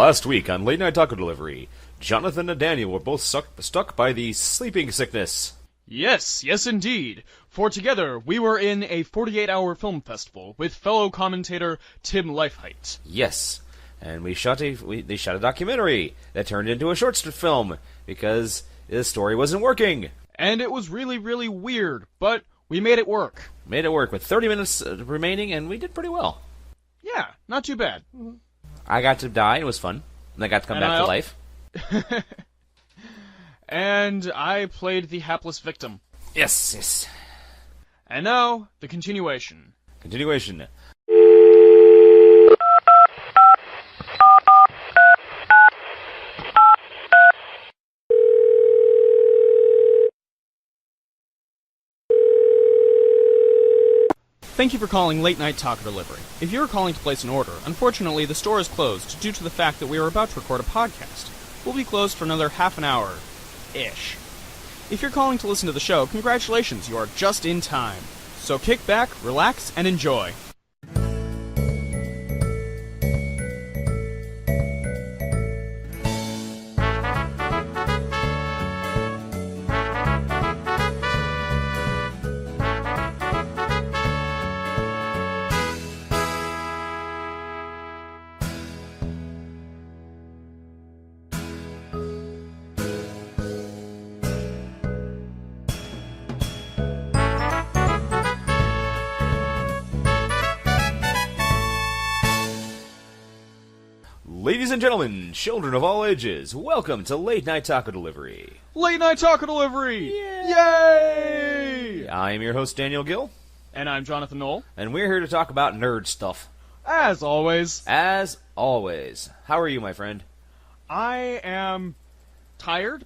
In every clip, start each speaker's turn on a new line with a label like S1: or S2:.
S1: Last week on Late Night Taco Delivery, Jonathan and Daniel were both stuck by the sleeping sickness.
S2: Yes indeed. For together, we were in a 48-hour film festival with fellow commentator Tim Leifheit.
S1: Yes, and they shot a documentary that turned into a short film because the story wasn't working.
S2: And it was really, really weird, but we made it work.
S1: Made it work with 30 minutes remaining, and we did pretty well.
S2: Yeah, not too bad.
S1: I got to die, it was fun. And I got to come back to life.
S2: And I played the hapless victim.
S1: Yes.
S2: And now, the continuation. Thank you for calling Late Night Taco Delivery. If you are calling to place an order, unfortunately the store is closed due to the fact that we are about to record a podcast. We'll be closed for another half an hour-ish. If you're calling to listen to the show, congratulations, you are just in time. So kick back, relax, and enjoy.
S1: Ladies and gentlemen, children of all ages, welcome to Late Night Taco Delivery.
S2: Late Night Taco Delivery! Yay!
S1: I am your host, Daniel Gill.
S2: And I'm Jonathan Knoll.
S1: And we're here to talk about nerd stuff.
S2: As always.
S1: How are you, my friend?
S2: I am tired,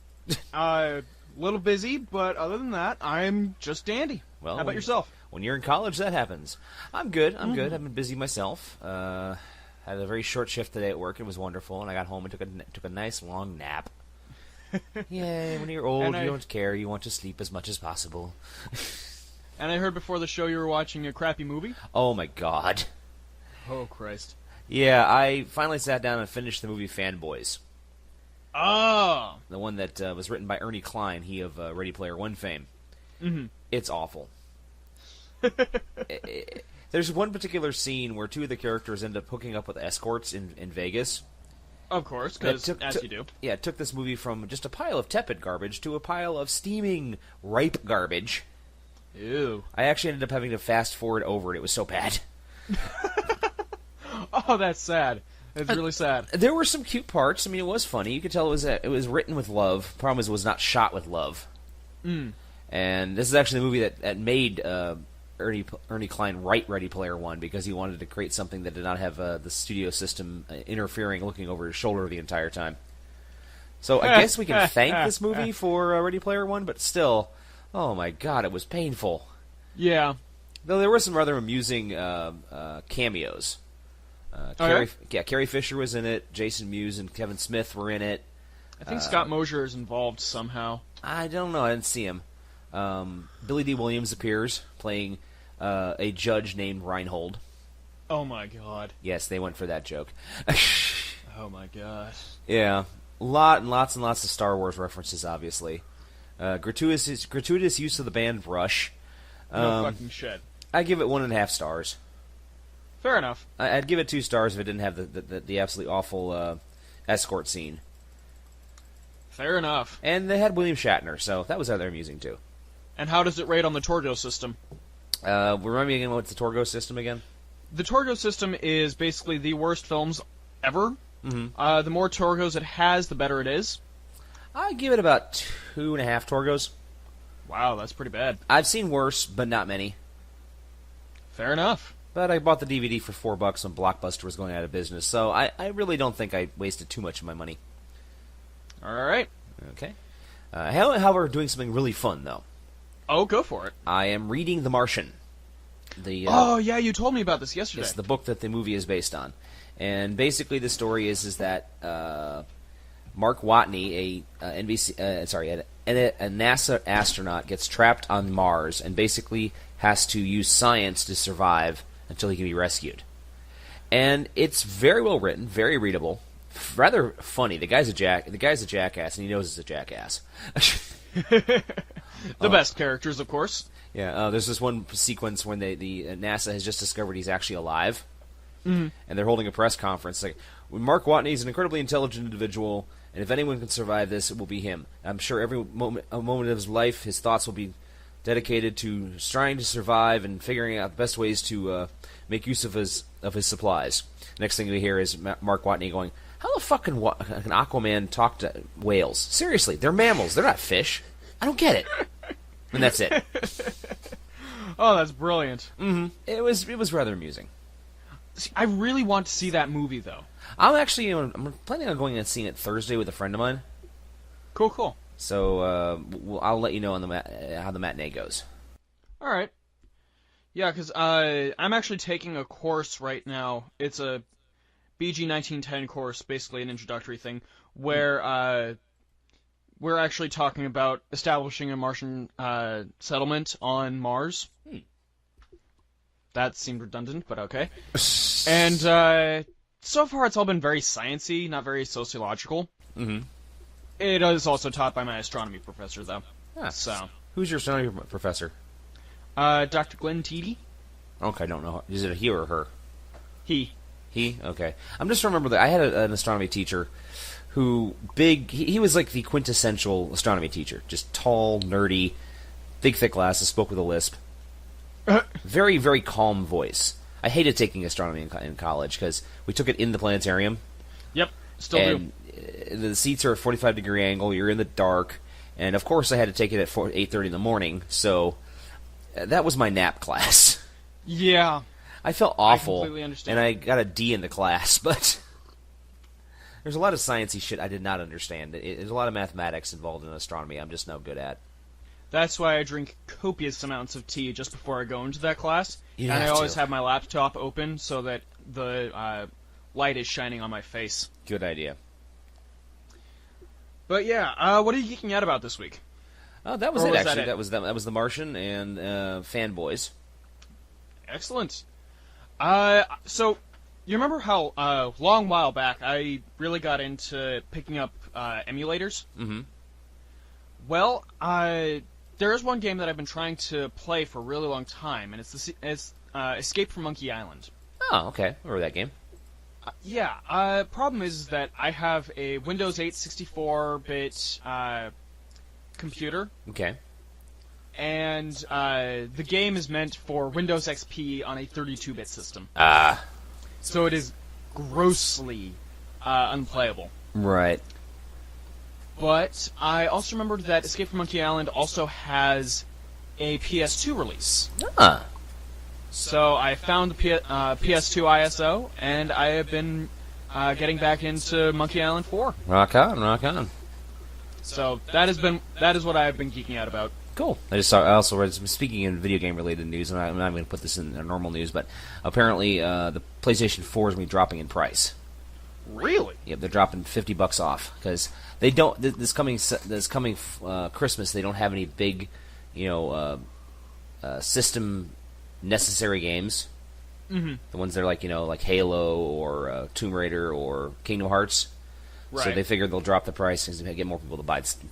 S2: a little busy, but other than that, I'm just dandy.
S1: Well,
S2: how about yourself?
S1: When you're in college, that happens. I'm good. I've been busy myself. Had a very short shift today at work. It was wonderful, and I got home and took a nice long nap. Yay! When you're old, you don't care. You want to sleep as much as possible.
S2: And I heard before the show you were watching a crappy movie?
S1: Oh my God!
S2: Oh Christ!
S1: Yeah, I finally sat down and finished the movie Fanboys.
S2: Oh!
S1: The one that was written by Ernie Klein, he of Ready Player One fame.
S2: Mm-hmm.
S1: It's awful. There's one particular scene where two of the characters end up hooking up with escorts in Vegas.
S2: Of course, because as you do.
S1: Yeah, it took this movie from just a pile of tepid garbage to a pile of steaming, ripe garbage.
S2: Ew.
S1: I actually ended up having to fast forward over it. It was so bad.
S2: Oh, that's sad. It's really sad.
S1: There were some cute parts. I mean, it was funny. You could tell it was written with love. Problem is, it was not shot with love.
S2: Mm.
S1: And this is actually the movie that made Ernie Klein write Ready Player One because he wanted to create something that did not have the studio system interfering, looking over his shoulder the entire time. So I guess we can thank this movie for Ready Player One, but still, oh my God, it was painful.
S2: Yeah.
S1: Though there were some rather amusing cameos. Carrie Fisher was in it. Jason Mewes and Kevin Smith were in it.
S2: I think Scott Mosier is involved somehow.
S1: I don't know. I didn't see him. Billy D. Williams appears, playing a judge named Reinhold.
S2: Oh my God.
S1: Yes, they went for that joke.
S2: Oh my gosh.
S1: Yeah. Lots and lots of Star Wars references, obviously. Gratuitous use of the band Rush.
S2: No fucking shit.
S1: I give it 1.5 stars.
S2: Fair enough.
S1: I'd give it 2 stars if it didn't have the absolutely awful escort scene.
S2: Fair enough.
S1: And they had William Shatner, so that was rather amusing, too.
S2: And how does it rate on the Torgo system?
S1: Remind me again, what's the Torgo system again?
S2: The Torgo system is basically the worst films ever.
S1: Mm-hmm.
S2: The more Torgos it has, the better it is.
S1: I give it about 2.5 Torgos.
S2: Wow, that's pretty bad.
S1: I've seen worse, but not many.
S2: Fair enough.
S1: But I bought the DVD for $4 when Blockbuster was going out of business, so I really don't think I wasted too much of my money.
S2: All right.
S1: Okay. However, doing something really fun, though.
S2: Oh, go for it.
S1: I am reading The Martian.
S2: Oh, yeah, you told me about this yesterday.
S1: It's the book that the movie is based on. And basically the story is that Mark Watney, a NASA astronaut, gets trapped on Mars and basically has to use science to survive until he can be rescued. And it's very well written, very readable, Rather funny. The guy's a jackass, and he knows he's a jackass.
S2: The best characters, of course.
S1: Yeah, there's this one sequence when the NASA has just discovered he's actually alive, and they're holding a press conference. Like, Mark Watney is an incredibly intelligent individual, and if anyone can survive this, it will be him. I'm sure every moment of his life, his thoughts will be dedicated to trying to survive and figuring out the best ways to make use of his supplies. Next thing we hear is Mark Watney going, "How the fuck can Aquaman talk to whales? Seriously, they're mammals. They're not fish. I don't get it." And that's it.
S2: Oh, that's brilliant.
S1: Mm-hmm. It was rather amusing.
S2: See, I really want to see that movie, though.
S1: I'm planning on going and seeing it Thursday with a friend of mine.
S2: Cool.
S1: So I'll let you know on how the matinee goes.
S2: All right. Yeah, because I'm actually taking a course right now. It's a BG 1910 course, basically an introductory thing, where we're actually talking about establishing a Martian settlement on Mars. That seemed redundant, but okay. And so far it's all been very sciencey, not very sociological.
S1: Mm-hmm.
S2: It is also taught by my astronomy professor, though.
S1: Ah,
S2: so,
S1: who's your astronomy professor?
S2: Dr. LNTD.
S1: Okay, I don't know. Is it a he or a her?
S2: He.
S1: He? Okay. I'm just remember that I had an astronomy teacher who he was like the quintessential astronomy teacher. Just tall, nerdy, big, thick glasses, spoke with a lisp. Very, very calm voice. I hated taking astronomy in college because we took it in the planetarium.
S2: Yep, still do.
S1: The seats are at a 45-degree angle. You're in the dark. And, of course, I had to take it at 8:30 in the morning. So that was my nap class.
S2: Yeah.
S1: I felt awful.
S2: I completely understand.
S1: And I got a D in the class, but there's a lot of sciencey shit I did not understand. There's a lot of mathematics involved in astronomy I'm just no good at.
S2: That's why I drink copious amounts of tea just before I go into that class. And I always have my laptop open so that the light is shining on my face.
S1: Good idea.
S2: But yeah, what are you geeking out about this week?
S1: Oh, that was it, actually. That was The Martian and Fanboys.
S2: Excellent. So, you remember how long while back I really got into picking up emulators?
S1: Mm-hmm.
S2: Well, there is one game that I've been trying to play for a really long time, and it's Escape from Monkey Island.
S1: Oh, okay. I remember that game.
S2: Yeah. Problem is that I have a Windows 8 64-bit computer.
S1: Okay.
S2: And the game is meant for Windows XP on a 32-bit system. So it is grossly unplayable.
S1: Right.
S2: But I also remembered that Escape from Monkey Island also has a PS2 release. So I found the PS2 ISO, and I have been getting back into Monkey Island 4.
S1: Rock on.
S2: So that is what I have been geeking out about.
S1: Cool. I also read, speaking in video game related news, and I'm not going to put this in normal news, but apparently the PlayStation 4 is going to be dropping in price.
S2: Really?
S1: Yep, they're dropping $50 off because they don't. This coming Christmas, they don't have any big, system necessary games.
S2: Mm-hmm.
S1: The ones that are like Halo or Tomb Raider or Kingdom Hearts.
S2: Right.
S1: So they figured they'll drop the price and get more people to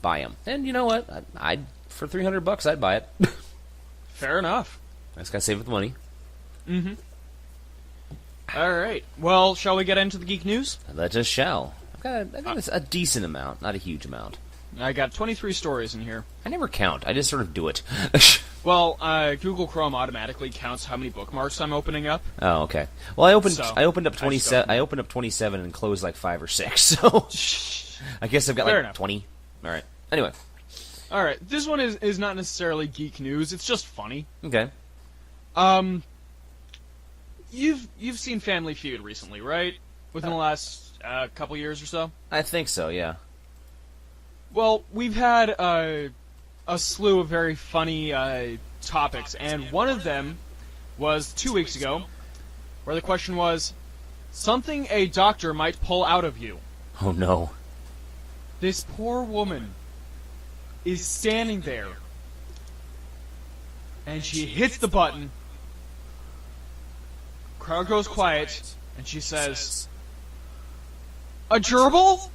S1: buy them. And you know what? For $300, I'd buy it.
S2: Fair enough.
S1: I just gotta save up the money.
S2: Mm-hmm. All right. Well, shall we get into the geek news?
S1: Let us shall. I've got a decent amount, not a huge amount.
S2: I got 23 stories in here.
S1: I never count. I just sort of do it.
S2: Well, Google Chrome automatically counts how many bookmarks I'm opening up.
S1: Oh, okay. Well, I opened up 27. I opened up 27 and closed like 5 or 6. So I guess I've got
S2: Fair
S1: like
S2: enough.
S1: 20. All right. Anyway.
S2: All right. This one is not necessarily geek news. It's just funny.
S1: Okay.
S2: You've seen Family Feud recently, right? Within the last couple years or so.
S1: I think so. Yeah.
S2: Well, we've had a slew of very funny topics, and one of them was 2 weeks ago, where the question was, something a doctor might pull out of you.
S1: Oh no.
S2: This poor woman is standing there, and she hits the button, crowd goes quiet, and she says, A gerbil?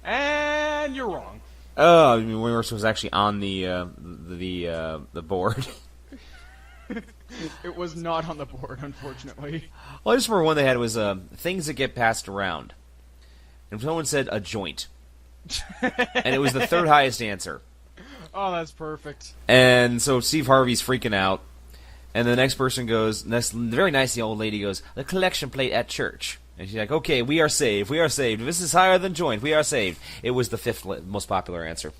S2: And you're wrong.
S1: Oh, I mean, Wingworks was actually on the board.
S2: It was not on the board, unfortunately.
S1: Well, I just remember one they had was things that get passed around. And someone said a joint. And it was the third highest answer.
S2: Oh, that's perfect.
S1: And so Steve Harvey's freaking out. And the next person goes, very nice, the old lady goes, the collection plate at church. And she's like, okay, we are saved, we are saved. If this is higher than joint, we are saved. It was the fifth most popular answer.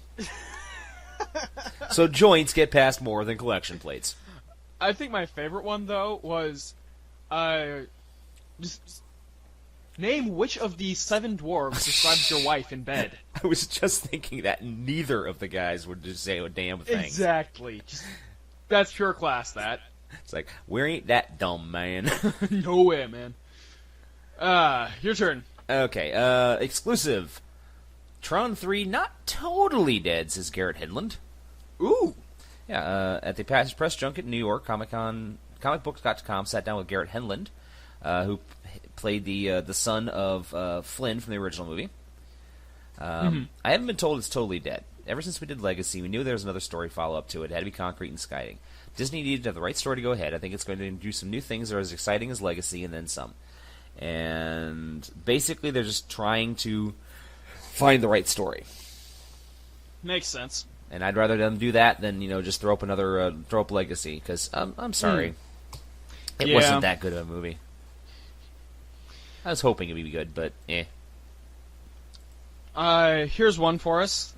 S1: So joints get passed more than collection plates.
S2: I think my favorite one, though, was, just name which of the 7 dwarves describes your wife in bed.
S1: I was just thinking that neither of the guys would just say a damn thing.
S2: Exactly. That's pure class, that.
S1: It's like, we ain't that dumb, man.
S2: No way, man. Your turn.
S1: Okay, exclusive. Tron 3 not totally dead, says Garrett Hedlund.
S2: Ooh.
S1: Yeah, at the press junket in New York, comicbooks.com sat down with Garrett Hedlund, who played the son of Flynn from the original movie. I haven't been told it's totally dead. Ever since we did Legacy, we knew there was another story follow-up to it. It had to be concrete and exciting. Disney needed to have the right story to go ahead. I think it's going to do some new things that are as exciting as Legacy, and then some. And basically, they're just trying to find the right story.
S2: Makes sense.
S1: And I'd rather them do that than just throw up Legacy, because I'm sorry, it wasn't that good of a movie. I was hoping it'd be good, but eh.
S2: Here's one for us.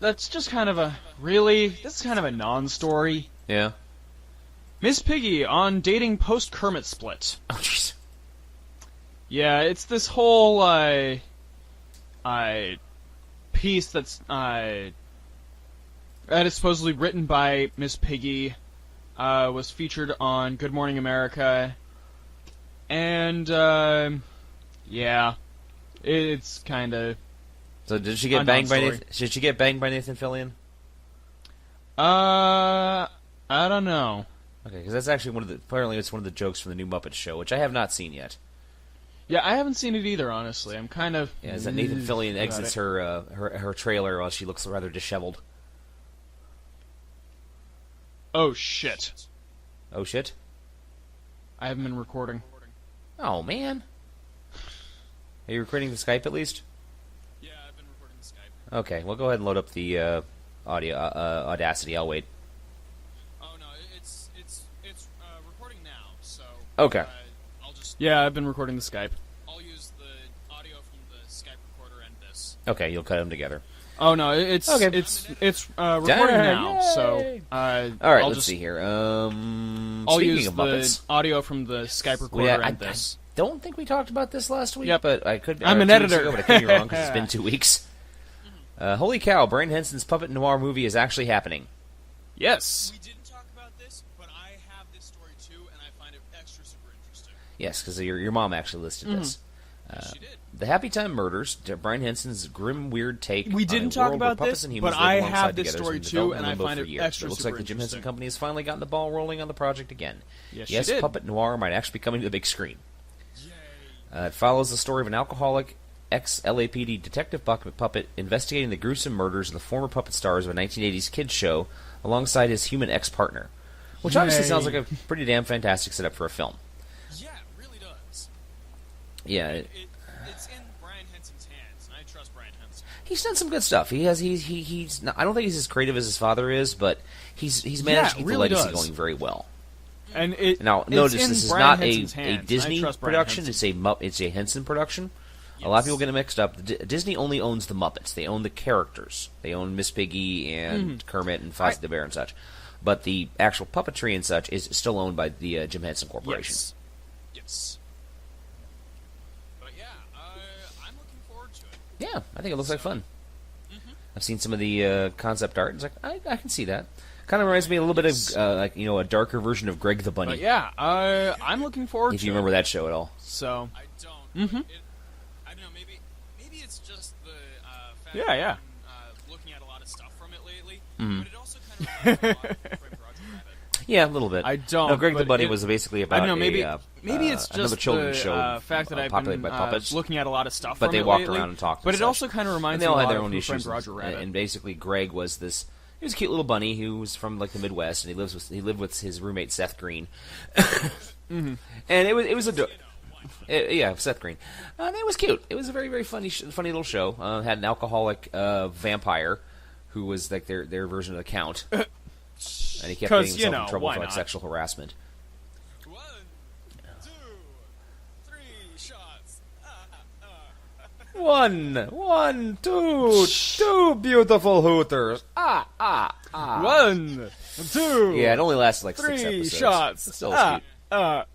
S2: That's just kind of this is kind of a non-story.
S1: Yeah.
S2: Miss Piggy on dating post-Kermit split.
S1: Oh, jeez.
S2: Yeah, it's this whole, piece that is supposedly written by Miss Piggy, was featured on Good Morning America, and, yeah, it's kind of.
S1: So did she get banged by Nathan? Did she get banged by Nathan Fillion?
S2: I don't know.
S1: Okay, because that's actually apparently it's one of the jokes from the new Muppet Show, which I have not seen yet.
S2: Yeah, I haven't seen it either, honestly. I'm kind of.
S1: Yeah, is that Nathan Fillion exits her trailer while she looks rather disheveled.
S2: Oh shit.
S1: Oh shit?
S2: I haven't been recording.
S1: Oh man. Are you recording the Skype at least?
S2: Yeah, I've been recording the Skype.
S1: Okay, well go ahead and load up the audio Audacity. I'll wait.
S2: Oh no, it's recording now, so.
S1: Okay.
S2: I'll just. Yeah, I've been recording the Skype. I'll use the audio from the Skype recorder and this.
S1: Okay, you'll cut them together.
S2: Oh no, it's recording now.
S1: Yay!
S2: So
S1: all right, let's see here.
S2: I'll use
S1: of Muppets,
S2: the audio from the Skype recorder and this.
S1: I don't think we talked about this last week.
S2: Yep.
S1: But I could.
S2: I'm an
S1: 2 weeks
S2: editor.
S1: ago, but I could be wrong because it's been 2 weeks. Holy cow! Brian Henson's puppet noir movie is actually happening.
S2: Yes.
S3: We didn't talk about this, but I have this story too, and I find it extra super interesting.
S1: Yes, because your mom actually listed this.
S3: She did.
S1: The Happy Time Murders, Brian Henson's grim, weird take.
S2: We
S1: on
S2: didn't
S1: a
S2: talk
S1: world where
S2: about
S1: puppets
S2: this,
S1: and humans
S2: but
S1: live
S2: I
S1: alongside
S2: have this
S1: together
S2: story
S1: has been
S2: too,
S1: developed
S2: and I
S1: in limbo
S2: find
S1: for
S2: it
S1: years.
S2: extra
S1: It looks
S2: super
S1: like the Jim Henson
S2: interesting.
S1: Company has finally gotten the ball rolling on the project again.
S2: Yes,
S1: yes,
S2: she did.
S1: puppet noir might actually be coming to the big screen.
S3: Yay.
S1: It follows the story of an alcoholic ex-LAPD detective puppet investigating the gruesome murders of the former puppet stars of a 1980s kids show alongside his human ex-partner. Which obviously
S2: Yay.
S1: sounds like a pretty damn fantastic setup for a film.
S3: Yeah, it really does.
S1: Yeah.
S3: It's in Brian Henson's hands, and I trust Brian Henson.
S1: He's done some good stuff. He's not, I don't think he's as creative as his father is, but he's managed to keep
S2: really
S1: the legacy
S2: does.
S1: going very well.
S2: And
S1: Now,
S2: it's
S1: notice
S2: in
S1: this is
S2: Brian
S1: not
S2: Henson's
S1: a
S2: hands.
S1: Disney
S2: I trust Brian
S1: production.
S2: Henson.
S1: It's a Henson production. A lot of people get it mixed up. Disney only owns the Muppets. They own the characters. They own Miss Piggy and Kermit and Fozzie the Bear and such. But the actual puppetry and such is still owned by the Jim Henson Corporation.
S3: Yes. But yeah, I'm looking forward to it.
S1: Yeah, I think it looks like fun. I've seen some of the concept art. It's like I can see that. Kind of reminds me a little bit of a darker version of Greg the Bunny.
S2: But yeah, I'm looking forward
S1: if
S2: to
S1: you
S2: it.
S1: remember that show at all.
S2: So.
S3: I don't. I don't know. Maybe it's just the fact
S2: Yeah,
S3: that
S2: yeah.
S3: I'm looking at a lot of stuff from it lately.
S1: Mhm.
S3: But it also kind of reminds me a lot of Fred Roger Rabbit.
S1: Yeah, a little bit.
S2: I don't.
S1: No, Greg the
S2: but
S1: Bunny
S2: it-
S1: was basically
S2: I
S1: about
S2: don't know. Maybe
S1: maybe
S2: it's
S1: another
S2: just
S1: children's
S2: the
S1: show
S2: fact that I've
S1: populated
S2: been
S1: by puppets.
S2: looking at a lot of stuff.
S1: But
S2: from
S1: they
S2: it
S1: walked
S2: lately.
S1: around and talked.
S2: But
S1: and
S2: it
S1: stuff.
S2: also kind of
S1: And
S2: reminds
S1: they
S2: me
S1: all
S2: a
S1: had
S2: lot
S1: their
S2: of
S1: own
S2: Who Framed
S1: issues.
S2: Roger Rabbit.
S1: And basically, Greg was this. He was a cute little bunny who was from like the Midwest, and he lived with his roommate Seth Green.
S2: Mm-hmm.
S1: And it was yeah, Seth Green. And it was cute. It was a very, very funny little show. Had an alcoholic vampire who was like their version of the Count. And he kept getting himself in trouble for like sexual harassment.
S3: 1, 2, 3 shots.
S1: 1, 2 beautiful hooters.
S2: 1, 2.
S1: Yeah, it only lasted like 6
S2: 3
S1: episodes.
S2: shots.
S1: It still was cute.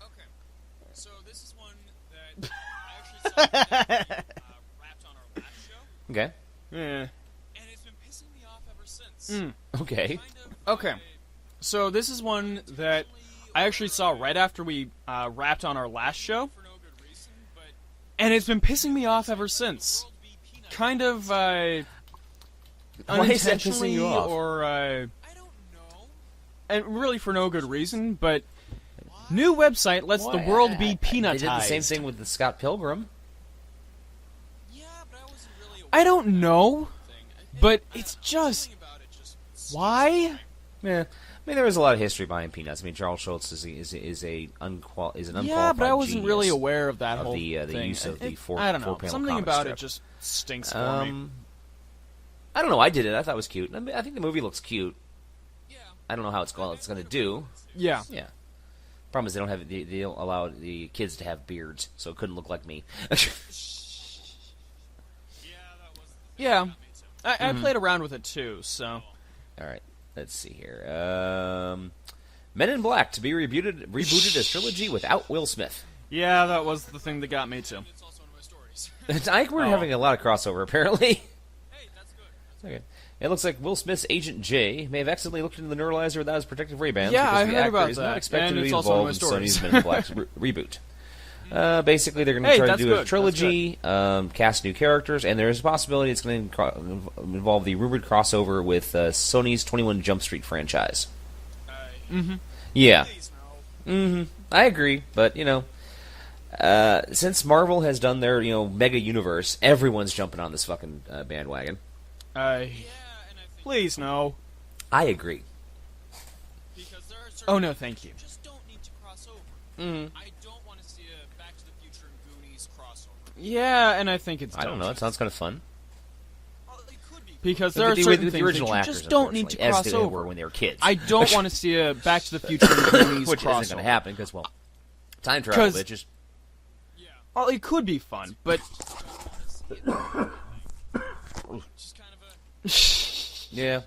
S3: Okay. So this is one that I actually saw wrapped on our last show,
S1: Okay.
S2: Yeah.
S3: and it's been pissing me off ever since.
S1: Okay.
S3: Kind of,
S2: Okay. So this is one that I actually saw right after we wrapped on our last show,
S3: for no good reason, but
S2: and it's been pissing me off ever since.
S3: World B Peanut.
S2: Kind of
S1: Why is that pissing
S2: unintentionally,
S1: you off?
S2: or
S3: I don't know.
S2: and really for no good reason. But new website lets the world be peanutized.
S1: They did the same thing with the Scott Pilgrim.
S3: Yeah, but I wasn't really aware
S2: I don't know,
S3: of the thing.
S2: but it's just
S3: Something about it just
S2: why.
S1: Yeah. I mean, there was a lot of history behind Peanuts. I mean, Charles Schultz is an unqualified
S2: Yeah, but I wasn't
S1: genius
S2: really aware of that
S1: of
S2: whole
S1: the
S2: thing.
S1: use of the
S2: I don't know.
S1: four-panel
S2: Something
S1: comic
S2: about
S1: strip.
S2: it just stinks for me.
S1: I don't know. I did it. I thought it was cute. I mean, I think the movie looks cute.
S3: Yeah.
S1: I don't know how it's going to do.
S2: Yeah.
S1: Yeah. Problem is they don't allow the kids to have beards, so it couldn't look like me.
S3: Yeah, that was the thing
S2: Yeah.
S3: that got me too.
S2: I played around with it too, so.
S1: All right. Let's see here. Men in Black to be rebooted as trilogy without Will Smith.
S2: Yeah, that was the thing that got me too.
S3: It's also one of my stories.
S1: I think we're having a lot of crossover, apparently.
S3: Hey, that's good.
S1: Okay. It looks like Will Smith's Agent J may have accidentally looked into the neuralizer without his protective Ray-Bans.
S2: Yeah,
S1: because
S2: I
S1: the
S2: heard
S1: actor
S2: about
S1: is
S2: that,
S1: not expected
S2: and
S1: to be
S2: it's also one of
S1: involved
S2: my
S1: in Sony's
S2: stories.
S1: Men in Black's reboot. Basically, they're going to
S2: Hey,
S1: try to
S2: that's
S1: do a
S2: good.
S1: trilogy, cast new characters, and there's a possibility it's going to involve the rumored crossover with Sony's 21 Jump Street franchise. Yeah.
S3: Please, no.
S1: I agree, but, since Marvel has done their, mega universe, everyone's jumping on this fucking bandwagon.
S3: Yeah, and I think
S2: Please, no.
S1: I agree.
S3: because there are certain
S2: Oh, no, thank you.
S3: just don't need to cross over. I don't want to see a Back to the Future and Goonies crossover.
S2: Yeah, and I think it's
S1: I don't know. It sounds kind of fun.
S3: Well, it could be.
S2: Because there are
S1: With
S2: certain
S1: the
S2: things
S1: original
S2: that you
S1: actors,
S2: just don't need to
S1: unfortunately,
S2: cross
S1: as they were
S2: over.
S1: when they were kids.
S2: I don't want to see a Back to the Future and Goonies
S1: Which
S2: crossover.
S1: isn't going to happen because, well, time travel,
S2: 'Cause-
S1: bitches.
S3: Yeah.
S2: Well, it could be fun, but
S3: Just kind of a.
S1: Yeah.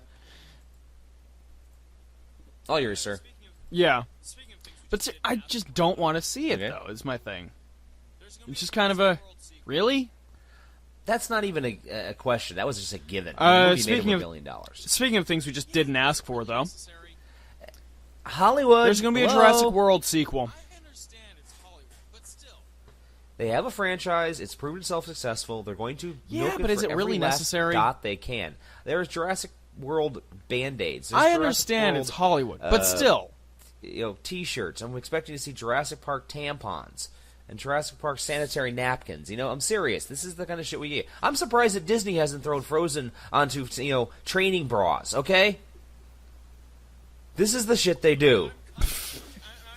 S1: All yours, sir.
S2: yeah.
S3: Speaking of things we
S2: But
S3: just did,
S2: I
S3: Matt,
S2: just don't want to see it,
S1: Okay.
S2: though, is my thing.
S3: there's gonna
S2: It's
S3: be
S2: just kind of a...
S3: World sequel.
S2: Really?
S1: That's not even a question. That was just a given. The
S2: Uh,
S1: movie made
S2: speaking
S1: him
S2: of-
S1: $1 billion.
S2: Speaking of things we just didn't ask for, though,
S3: Necessary.
S1: Hollywood.
S2: there's going to be a
S1: hello?
S2: Jurassic World sequel.
S3: I understand it's Hollywood, but still.
S1: They have a franchise. It's proven itself successful. They're going to
S2: Yeah,
S1: milk
S2: but
S1: it
S2: is
S1: for
S2: it really
S1: every last
S2: necessary?
S1: dot they can. There's Jurassic World Band-Aids. There's
S2: I
S1: Jurassic
S2: understand
S1: World,
S2: it's Hollywood, but still.
S1: T-shirts. I'm expecting to see Jurassic Park tampons and Jurassic Park sanitary napkins. I'm serious. This is the kind of shit we get. I'm surprised that Disney hasn't thrown Frozen onto, training bras, okay? This is the shit they do.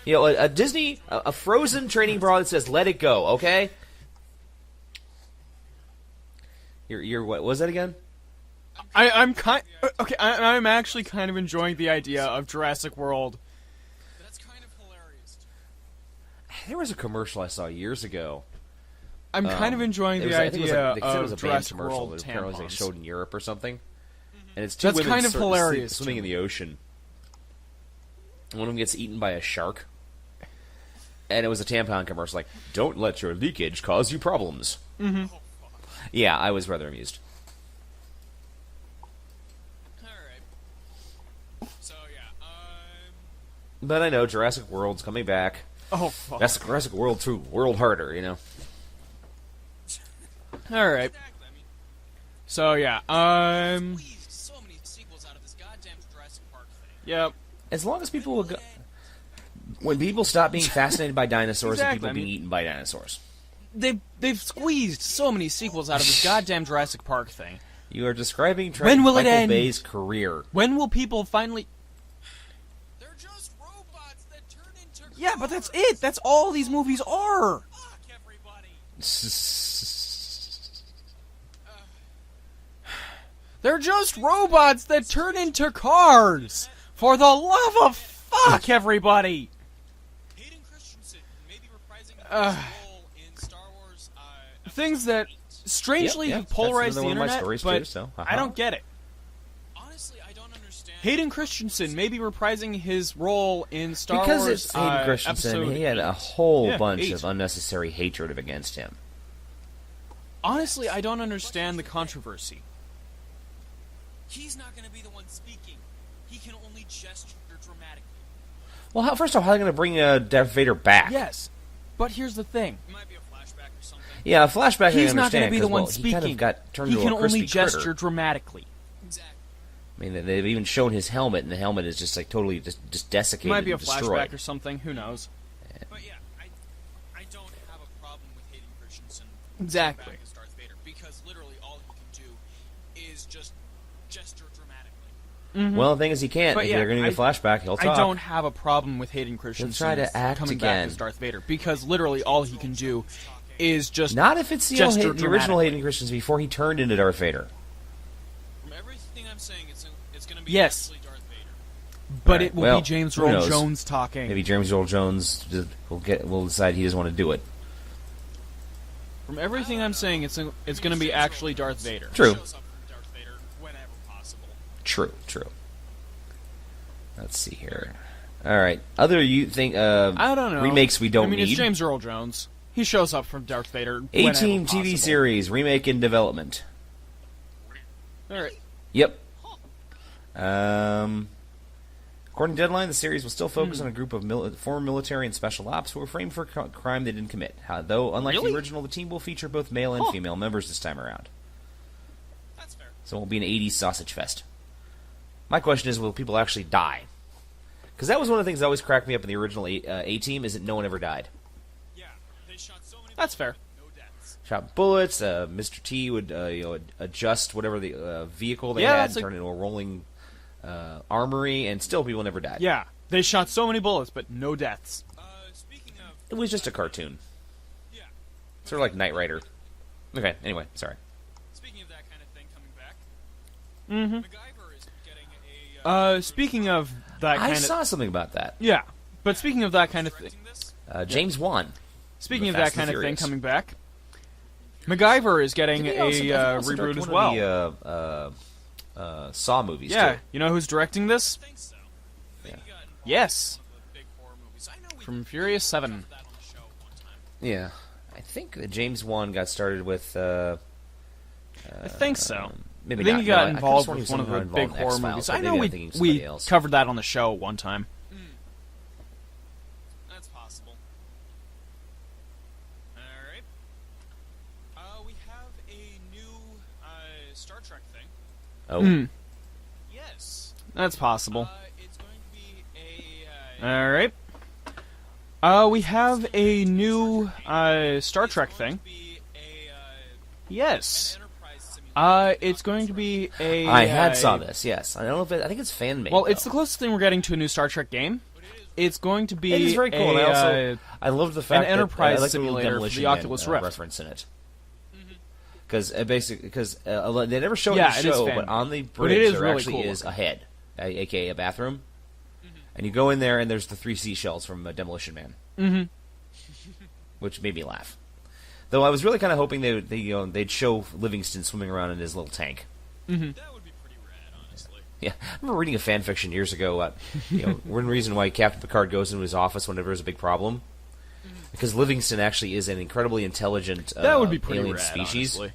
S1: A Disney, a Frozen training bra that says "Let it go," okay? You're what was that again?
S2: I'm actually kind of enjoying the idea of Jurassic World.
S3: That's kind of hilarious.
S1: There was a commercial I saw years ago.
S2: I'm kind of enjoying the
S1: I think it was
S2: idea
S1: they said it was
S2: of
S1: a band
S2: Jurassic
S1: commercial
S2: World
S1: that apparently they
S2: tampons.
S1: showed in Europe or something. And it's two
S2: That's
S1: women
S2: kind of hilarious
S1: swimming
S2: to
S1: in
S2: me.
S1: the ocean. One of them gets eaten by a shark. And it was a tampon commercial like, "Don't let your leakage cause you problems."
S2: Mm-hmm.
S1: Yeah, I was rather amused.
S3: Alright. So, yeah,
S1: But I know Jurassic World's coming back.
S2: Oh, fuck.
S1: That's Jurassic World 2, World Harder,
S2: Alright.
S3: exactly. I mean,
S2: So, yeah,
S3: squeezed so many sequels out of this goddamn
S2: Yep.
S1: As long as people will go... When people stop being fascinated by dinosaurs and people being eaten by dinosaurs.
S2: They've squeezed so many sequels out of this goddamn Jurassic Park thing.
S1: You are describing
S2: When will it
S1: Michael
S2: end?
S1: Bay's career.
S2: When will people finally...
S3: They're just robots that turn into cars.
S2: Yeah, but that's it. That's all these movies are.
S3: Fuck everybody.
S2: They're just robots that turn into cars. For the love of fuck, everybody.
S3: Hayden Christensen may be reprising his role in Star Wars.
S2: Things that strangely
S1: Yep,
S2: have
S1: that's
S2: polarized the
S1: another one of my
S2: internet,
S1: stories
S2: but
S1: too, so,
S2: I don't get it.
S3: Honestly, I don't understand.
S2: Hayden Christensen may be reprising his role in Star
S1: Because
S2: Wars.
S1: it's Hayden Christensen,
S2: episode
S1: he had a whole
S2: 8.
S1: bunch
S2: 8.
S1: of unnecessary hatred against him.
S2: Honestly, I don't understand the controversy.
S3: He's not going to be the one speaking. He can only gesture dramatically.
S1: Well, first off, how are they going to bring Darth Vader back?
S2: Yes, but here's the thing.
S3: It might be a flashback or something.
S1: Yeah, a flashback
S2: He's
S1: I
S2: not going to
S1: understand,
S2: be the
S1: 'cause,
S2: one
S1: well,
S2: speaking.
S1: he kind of got turned
S2: He
S1: into
S2: can
S1: a crispy
S2: only gesture
S1: critter.
S2: dramatically.
S3: Exactly.
S1: I mean, they've even shown his helmet, and the helmet is just like totally just desiccated
S2: Might be a
S1: and destroyed.
S2: flashback or something. Who knows?
S3: But yeah, I don't have a problem with Hayden Christensen
S2: Exactly.
S3: back as Darth Vader because literally all he can do is just gesture dramatically.
S1: Well, the thing is, he can't.
S2: But
S1: If
S2: yeah,
S1: they're going to do a flashback, he'll talk.
S2: I don't have a problem with Hayden Christensen
S1: try to act
S2: coming
S1: again.
S2: back as Darth Vader because literally all he can do is just
S1: Not if it's the
S2: gesture
S1: original
S2: dramatically.
S1: Hayden Christensen before he turned into Darth Vader.
S3: From everything I'm saying, it's going to be
S2: Yes.
S3: actually Darth Vader.
S2: But
S1: Alright,
S2: it will
S1: well,
S2: be James
S1: who
S2: Earl
S1: knows?
S2: Jones talking.
S1: Maybe James Earl Jones will decide he doesn't want to do it.
S2: From everything I'm saying, it's going to be actually Darth Vader.
S1: True.
S3: Shows up from Darth Vader whenever possible.
S1: True. Let's see here. All right. Other you think
S2: I don't know.
S1: remakes we don't
S2: I mean,
S1: need.
S2: it's James Earl Jones. He shows up from Darth Vader.
S1: A-Team
S2: whenever
S1: TV
S2: possible.
S1: series remake in development.
S2: All right.
S1: Yep. According to Deadline, the series will still focus on a group of former military and special ops who were framed for a crime they didn't commit. Though, unlike
S2: Really?
S1: the original, the team will feature both male and female members this time around.
S3: That's fair.
S1: So it won't be an 80s sausage fest. My question is, will people actually die? Because that was one of the things that always cracked me up in the original A-Team, is that no one ever died.
S3: Yeah, they shot so many.
S2: That's fair.
S3: No deaths.
S1: Shot bullets, Mr. T would adjust whatever the vehicle they
S2: Yeah,
S1: had
S2: that's
S1: and turn it into a rolling armory, and still people never died.
S2: Yeah, they shot so many bullets, but no deaths.
S3: Speaking of,
S1: It was just a cartoon.
S3: yeah.
S1: Sort of like Knight Rider. Okay, anyway, sorry.
S3: Speaking of that kind of thing coming back,
S2: Mm-hmm.
S3: MacGyver is getting a.
S2: Speaking of that kind
S1: I
S2: of...
S1: saw something about that.
S2: Yeah, but speaking of that kind of thing...
S3: directing this.
S1: James Wan.
S2: Speaking
S1: The
S2: of that
S1: Fast and
S2: kind of thing
S1: Furious.
S2: coming back, MacGyver is getting
S1: Didn't
S2: a
S1: he also
S2: reboot
S1: direct
S2: as
S1: one
S2: well.
S1: of the Saw movies,
S2: Yeah,
S1: too.
S2: you know who's directing this?
S3: I think so. I think he got involved
S2: Yes,
S3: in one of the big horror movies. I know we
S2: from Furious 7.
S3: covered that on the show one time.
S1: Yeah. I think that James Wan got started with...
S2: I think so.
S1: Maybe
S2: I think
S1: not.
S2: he got
S1: No, I could've
S2: involved
S1: sworn he
S2: with
S1: was
S2: one of the
S1: somehow
S2: big
S1: involved in
S2: horror
S1: X-Files,
S2: movies.
S1: but
S2: I
S1: maybe
S2: know
S1: I'm
S2: we
S1: thinking of somebody
S2: we
S1: else.
S2: covered that on the show one time.
S3: That's possible. Alright. We have a new Star Trek thing.
S1: Oh.
S2: Hmm,
S3: Yes.
S2: that's possible.
S3: It's going to be a.
S2: All right. We have a new Star Trek thing.
S3: Be a,
S2: Yes.
S3: an Enterprise simulator.
S2: It's going to be a.
S1: I had saw this, yes. I don't know if I think it's fan-made,
S2: Well, it's the
S1: though.
S2: closest thing we're getting to a new Star Trek game. It's going to be
S1: It is very cool, and I also... I loved the fact that...
S2: Enterprise
S1: I like the little
S2: simulator for
S1: Demolition
S2: the
S1: Man,
S2: Oculus Rift.
S1: reference in it. Because they never showed
S2: Yeah,
S1: the
S2: it is
S1: show,
S2: fan-made.
S1: but on the
S2: But
S1: bridge
S2: it is
S1: there
S2: really
S1: actually
S2: cool
S1: is a
S2: looking.
S1: head, a.k.a. a bathroom. And you go in there, and there's the 3 seashells from Demolition Man.
S2: Mm-hmm.
S1: Which made me laugh. Though I was really kind of hoping they'd show Livingston swimming around in his little tank.
S3: That would be pretty rad, honestly.
S1: Yeah, I remember reading a fan fiction years ago about one reason why Captain Picard goes into his office whenever there's a big problem, because Livingston actually is an incredibly intelligent
S2: That would be pretty
S1: alien
S2: rad,
S1: species
S2: honestly.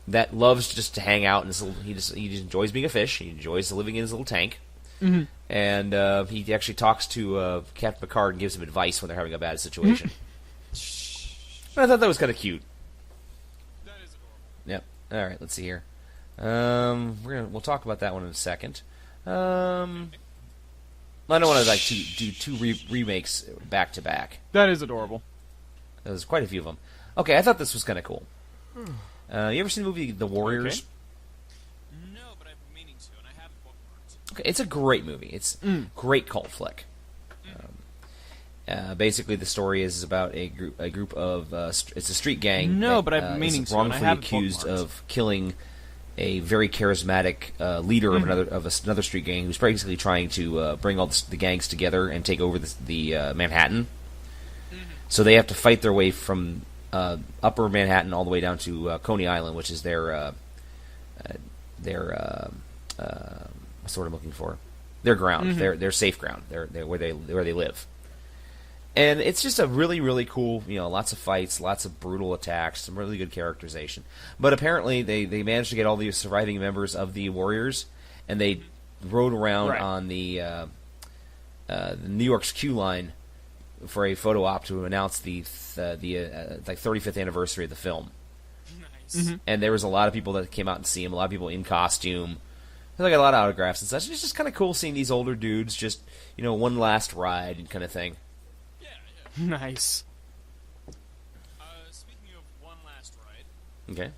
S1: that loves just to hang out in his little. He just enjoys being a fish. He enjoys living in his little tank, and he actually talks to Captain Picard and gives him advice when they're having a bad situation. I thought that was kind of cute.
S3: That is adorable.
S1: Yep. All right. Let's see here. We'll talk about that one in a second. I don't want to like do two remakes back to back.
S2: That is adorable.
S1: There's quite a few of them. Okay, I thought this was kind of cool. You ever seen the movie The Warriors?
S2: Okay.
S3: No, but I've been meaning to, and I have it bookmarked.
S1: Okay, it's a great movie. It's great cult flick. Basically, the story is about a group of it's a street gang.
S2: No,
S1: that,
S2: but I've been meaning
S1: is
S2: to, and I
S1: wrongfully
S2: have it
S1: accused
S2: bookmarked.
S1: of killing a very charismatic leader of another street gang who's basically trying to bring all the gangs together and take over the Manhattan. So they have to fight their way from Upper Manhattan all the way down to Coney Island, which is their what's the word I'm looking for? Their ground, their safe ground, their where they live. And it's just a really, really cool, lots of fights, lots of brutal attacks, some really good characterization. But apparently they managed to get all the surviving members of the Warriors, and they rode around on the New York's Q line for a photo op to announce the 35th anniversary of the film.
S3: Nice.
S1: And there was a lot of people that came out and see him, a lot of people in costume. I got a lot of autographs and such. It's just kind of cool seeing these older dudes just, one last ride kind of thing.
S2: Nice.
S3: Speaking of one last ride,
S1: Okay.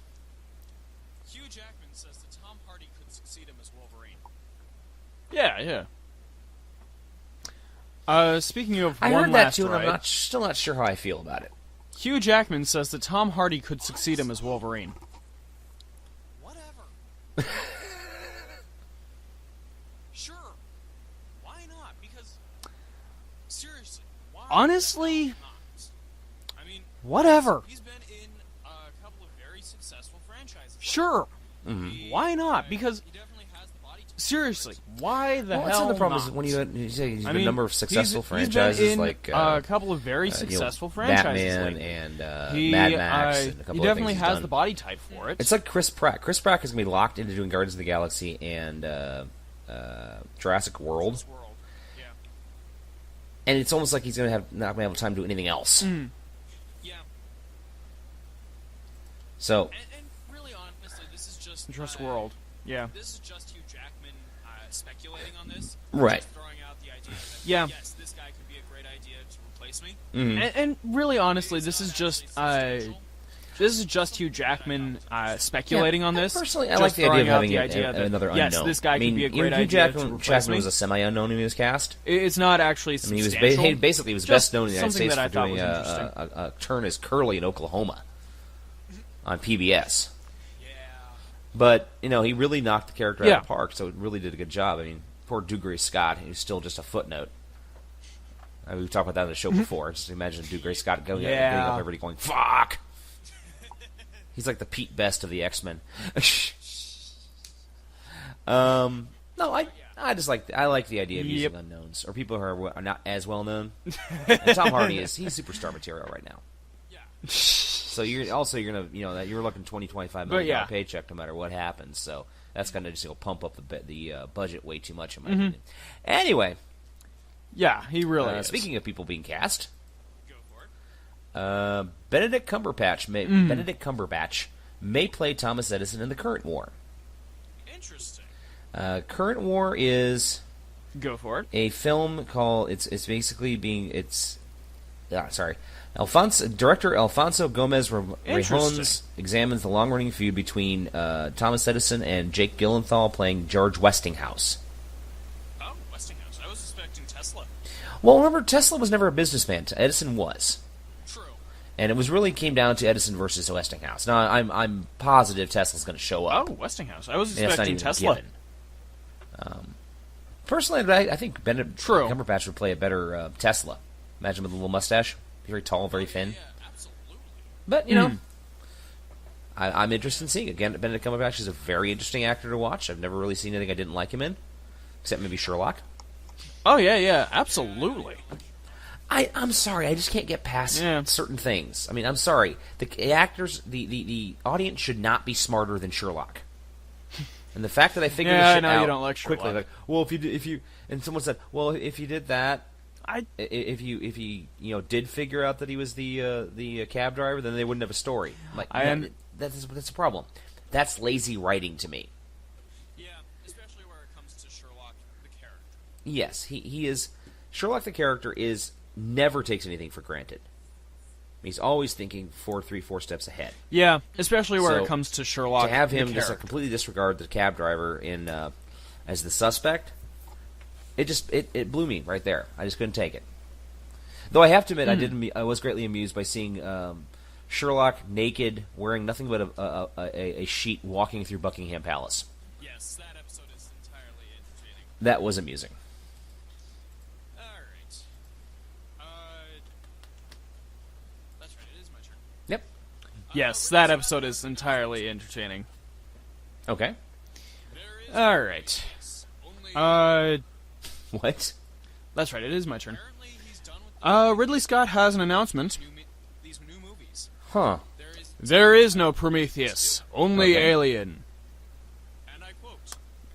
S3: Hugh Jackman says that Tom Hardy could succeed him as Wolverine.
S2: Yeah. Speaking of
S1: I
S2: one
S1: heard that
S2: last
S1: too, and
S2: ride,
S1: I'm still not sure how I feel about it.
S2: Hugh Jackman says that Tom Hardy could succeed him as Wolverine.
S3: Whatever. Sure. Why not? Because seriously, why?
S2: Honestly,
S3: not? I mean,
S2: whatever.
S3: he's been in a couple of very successful franchises.
S2: Sure.
S1: Mm-hmm.
S2: Why not? Because
S3: he definitely has the body to
S2: seriously, why the
S1: Well,
S2: hell
S1: some of the problem
S2: not?
S1: is when you say he's
S2: I
S1: been
S2: mean,
S1: a number of successful franchises
S2: he's been in
S1: like
S2: a couple of very successful franchises.
S1: Batman
S2: lately.
S1: and
S2: He,
S1: Mad Max and a couple
S2: he
S1: of
S2: definitely
S1: things he's
S2: has
S1: done.
S2: the body type for it.
S1: It's like Chris Pratt. Chris Pratt is going to be locked into doing Guardians of the Galaxy and Jurassic World,
S3: this world. Yeah.
S1: and it's almost like he's going to not going to have time to do anything else.
S3: Yeah.
S1: So
S3: And really, honestly, this is just
S2: Jurassic World. Yeah.
S3: This is just Hugh Jackman speculating on this.
S1: Right.
S3: Just throwing out the idea that
S2: Yeah.
S3: yes, this guy could be a great idea to replace me.
S2: And really, honestly,
S3: It's
S2: this
S3: not
S2: is just
S3: actually substantial.
S2: this is just Hugh Jackman speculating on this.
S1: personally, I
S2: Just
S1: like the idea of
S2: throwing out
S1: having
S2: the idea that,
S1: another
S2: yes,
S1: unknown.
S2: this guy
S1: I mean,
S2: could be a great
S1: Hugh
S2: idea to
S1: Jackman
S2: replace me.
S1: was a semi-unknown when he was cast.
S2: It's not actually
S1: I mean, he was
S2: substantial.
S1: basically he was
S2: Just
S1: best known in the United
S2: something
S1: States
S2: that I
S1: for
S2: thought
S1: doing
S2: was interesting.
S1: a turn as Curly in Oklahoma on PBS.
S3: Yeah.
S1: But he really knocked the character out
S2: Yeah.
S1: of the park, so it really did a good job. I mean, poor Dougray Scott, who's still just a footnote. We've talked about that on the show before. Just imagine Dougray Scott getting up everybody going, "Fuck." He's like the Pete Best of the X-Men. No, I just like the idea of using unknowns or people who are not as well known. And Tom Hardy he's superstar material right now.
S3: Yeah.
S1: So you're gonna that you're looking $20-25
S2: But
S1: million
S2: yeah.
S1: paycheck no matter what happens. So that's gonna just pump up the budget way too much in my opinion. Anyway,
S2: Yeah, he really is.
S1: speaking of people being cast,
S3: Go for it.
S1: Benedict Cumberbatch may play Thomas Edison in the current war.
S3: Interesting.
S1: Current War is
S2: Go for it.
S1: a film called Director Alfonso Gomez Rejones
S2: Interesting.
S1: examines the long-running feud between Thomas Edison and Jake Gyllenhaal playing George Westinghouse.
S3: Oh, Westinghouse. I was expecting Tesla.
S1: Well, remember, Tesla was never a businessman. Edison was.
S3: True.
S1: And it was really came down to Edison versus Westinghouse. Now, I'm positive Tesla's going to show up.
S2: Oh, Westinghouse. I was
S1: And that's not
S2: expecting
S1: even
S2: Tesla.
S1: given. Personally, I think Benedict
S2: True.
S1: Cumberbatch would play a better Tesla. Imagine with a little mustache. Very tall, very thin.
S3: Yeah, absolutely.
S1: But, I'm interested in seeing it. Again, Benedict Cumberbatch is a very interesting actor to watch. I've never really seen anything I didn't like him in, except maybe Sherlock.
S2: Oh yeah, absolutely.
S1: I'm sorry, I just can't get past
S2: Yeah.
S1: certain things. I mean, I'm sorry. The actors, the audience should not be smarter than Sherlock. And the fact that I figured
S2: Yeah,
S1: this
S2: I
S1: shit
S2: know
S1: out
S2: you don't like
S1: quickly,
S2: Sherlock.
S1: like, well, if you, and someone said, well, if you did that,
S2: I
S1: if you did figure out that he was the cab driver, then they wouldn't have a story. I'm like, that's a problem. That's lazy writing to me.
S3: Yeah, especially where it comes to Sherlock
S1: Yes, he is. Sherlock the character never takes anything for granted. He's always thinking 4 steps ahead.
S2: Yeah, especially where
S1: So,
S2: it comes to Sherlock.
S1: To have
S2: the
S1: him just
S2: character.
S1: completely disregard the cab driver as the suspect, it blew me right there. I just couldn't take it. Though I have to admit, I was greatly amused by seeing Sherlock naked, wearing nothing but a sheet, walking through Buckingham Palace.
S3: Yes, that episode is entirely entertaining.
S1: That was amusing.
S3: Alright. That's right, it is my turn.
S1: Yep.
S2: Yes, that episode is entirely entertaining.
S1: Okay.
S3: There is
S2: All right.
S3: only
S1: What?
S2: That's right. It is my turn.
S3: apparently he's done with
S2: Ridley Scott has an announcement.
S3: these new movies.
S1: Huh.
S2: There is no Prometheus, only
S1: Okay.
S2: Alien.
S3: And I quote,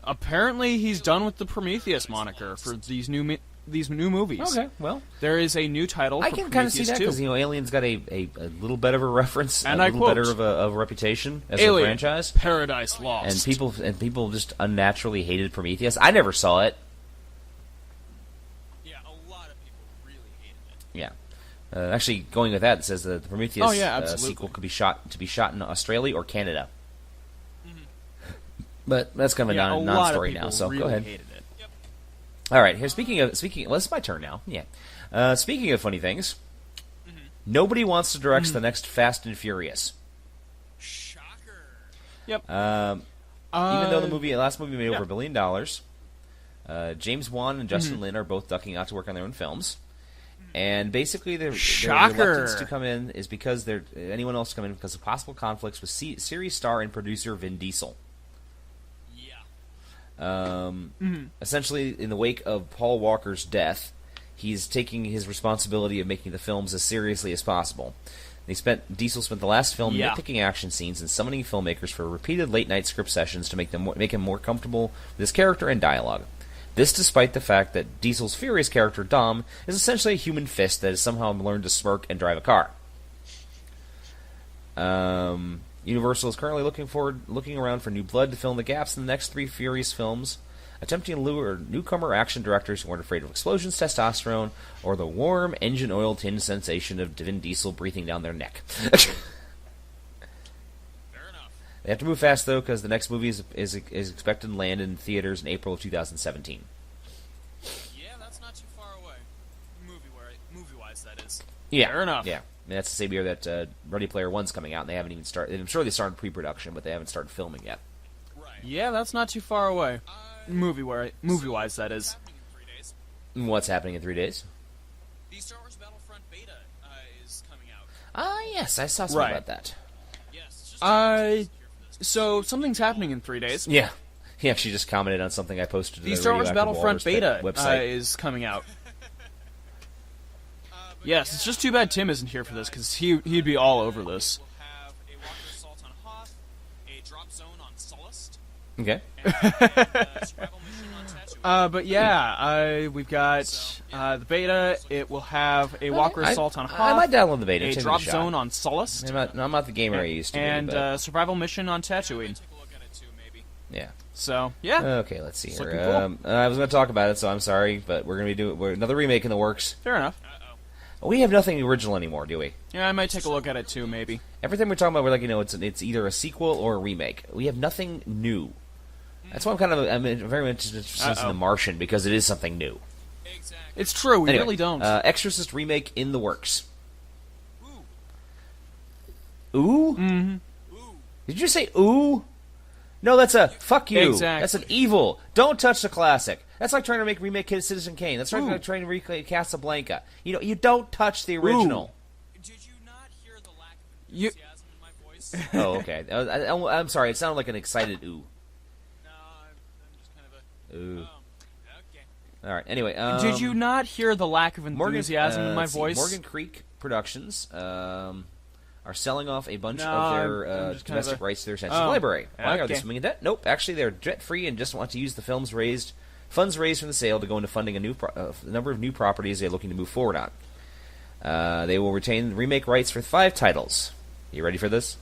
S2: Apparently, he's done with the Prometheus moniker for these new movies.
S1: Okay. Well,
S2: There is a new title
S1: I
S2: for
S1: can kind of see
S2: Prometheus
S1: that
S2: 2.
S1: because Alien's got a little better of a reference,
S2: And
S1: a
S2: I
S1: little
S2: quote,
S1: better of a reputation as
S2: Alien,
S1: a franchise.
S2: Paradise Lost.
S1: And people just unnaturally hated Prometheus. I never saw it.
S3: yeah, a lot of people really hated it.
S1: Yeah. Actually, going with that, it says that the Prometheus
S2: Oh, yeah, absolutely.
S1: sequel could be shot in Australia or Canada. But that's kind of
S2: yeah,
S1: a
S2: a lot of
S1: non-story
S2: people
S1: now. So
S2: really
S1: go ahead.
S2: hated it.
S1: All right. Here, speaking. Well, it's my turn now. Yeah. Speaking of funny things, nobody wants to direct the next Fast and Furious.
S3: Shocker.
S2: Yep.
S1: Even though the last movie made over $1 billion, James Wan and Justin Lin are both ducking out to work on their own films. And basically, their reluctance to come in is because anyone else come in because of possible conflicts with series star and producer Vin Diesel.
S3: Yeah.
S1: Essentially, in the wake of Paul Walker's death, he's taking his responsibility of making the films as seriously as possible. Diesel spent the last film nitpicking action scenes and summoning filmmakers for repeated late-night script sessions to make him more comfortable with his character and dialogue. This despite the fact that Diesel's furious character, Dom, is essentially a human fist that has somehow learned to smirk and drive a car. Universal is currently looking around for new blood to fill in the gaps in the next 3 Furious films, attempting to lure newcomer action directors who aren't afraid of explosions, testosterone, or the warm engine oil tin sensation of Vin Diesel breathing down their neck.
S3: Fair enough.
S1: They have to move fast, though, because the next movie is expected to land in theaters in April of 2017.
S3: Yeah, that's not too far away. Movie-wise, that is.
S1: Yeah,
S2: Fair enough.
S1: Yeah, and that's the same year that Ready Player One's coming out, and they haven't even started. I'm sure they started pre-production, but they haven't started filming yet.
S3: Right.
S2: Yeah, that's not too far away. Movie-wise, that is.
S3: What's happening in 3 days?
S1: What's happening in 3 days?
S3: The Star Wars Battlefront beta is coming out.
S1: Ah, yes, I saw something
S2: Right.
S1: about that.
S3: Yes, it's just here for this.
S2: So something's happening in 3 days.
S1: Yeah, he actually just commented on something I posted to
S2: The
S1: the
S2: Star Wars
S1: Radioactive
S2: Battlefront
S1: Walrus
S2: beta
S1: website.
S2: is coming out.
S3: But
S2: Yes, it's just too bad Tim isn't here for this because he'd be all over this.
S3: We'll have a Walker Assault on Hoth, a drop zone on Sullust,
S1: Okay.
S3: and a survival mission on Tatooine.
S2: But yeah, we've got the beta. It will have a Walker Assault on
S1: I
S2: Hoth,
S1: might download the beta.
S2: a
S1: Give it
S2: drop
S1: shot.
S2: zone on Sullust,
S1: I'm not the gamer I used to
S2: and
S1: be, but
S2: survival mission on
S3: I
S2: Tatooine.
S3: might take a look at it too, maybe.
S1: yeah.
S2: So yeah,
S1: Okay, let's see
S2: It's
S1: here.
S2: looking cool.
S1: I was going to talk about it, so I'm sorry, but we're going to be doing another remake in the works.
S2: fair enough.
S1: We have nothing original anymore, do we?
S2: Yeah, I might take a look at it too, maybe.
S1: Everything we're talking about, we're like, it's either a sequel or a remake. We have nothing new. That's why I'm very much interested in The Martian, because it is something new.
S3: Exactly.
S2: It's true. We
S1: Anyway,
S2: really don't.
S1: Exorcist remake in the works.
S3: Ooh.
S1: Ooh?
S2: Mm-hmm.
S3: Ooh.
S1: Did you say ooh? No, that's a fuck you.
S2: Exactly.
S1: That's an evil. Don't touch the classic. That's like trying to remake Citizen Kane. That's like
S2: Ooh.
S1: trying to recreate Casablanca. You don't touch the original.
S3: Did you not hear the lack of
S2: You-
S3: enthusiasm in my voice?
S1: Oh, okay. I'm sorry. It sounded like an excited ooh.
S3: No, I'm just kind of a...
S1: Ooh.
S3: Okay.
S1: All right. Anyway,
S2: Did you not hear the lack of enthusiasm in my
S1: let's see,
S2: voice?
S1: Morgan Creek Productions are selling off a bunch
S2: No,
S1: of their
S2: I'm just kind
S1: domestic
S2: of a-
S1: rights to their census
S2: Oh,
S1: library. Why are they
S2: okay.
S1: swimming in debt? Nope. Actually, they're debt-free and just want to use the funds raised from the sale to go into funding a number of new properties they're looking to move forward on. They will retain remake rights for 5 titles. You ready for this?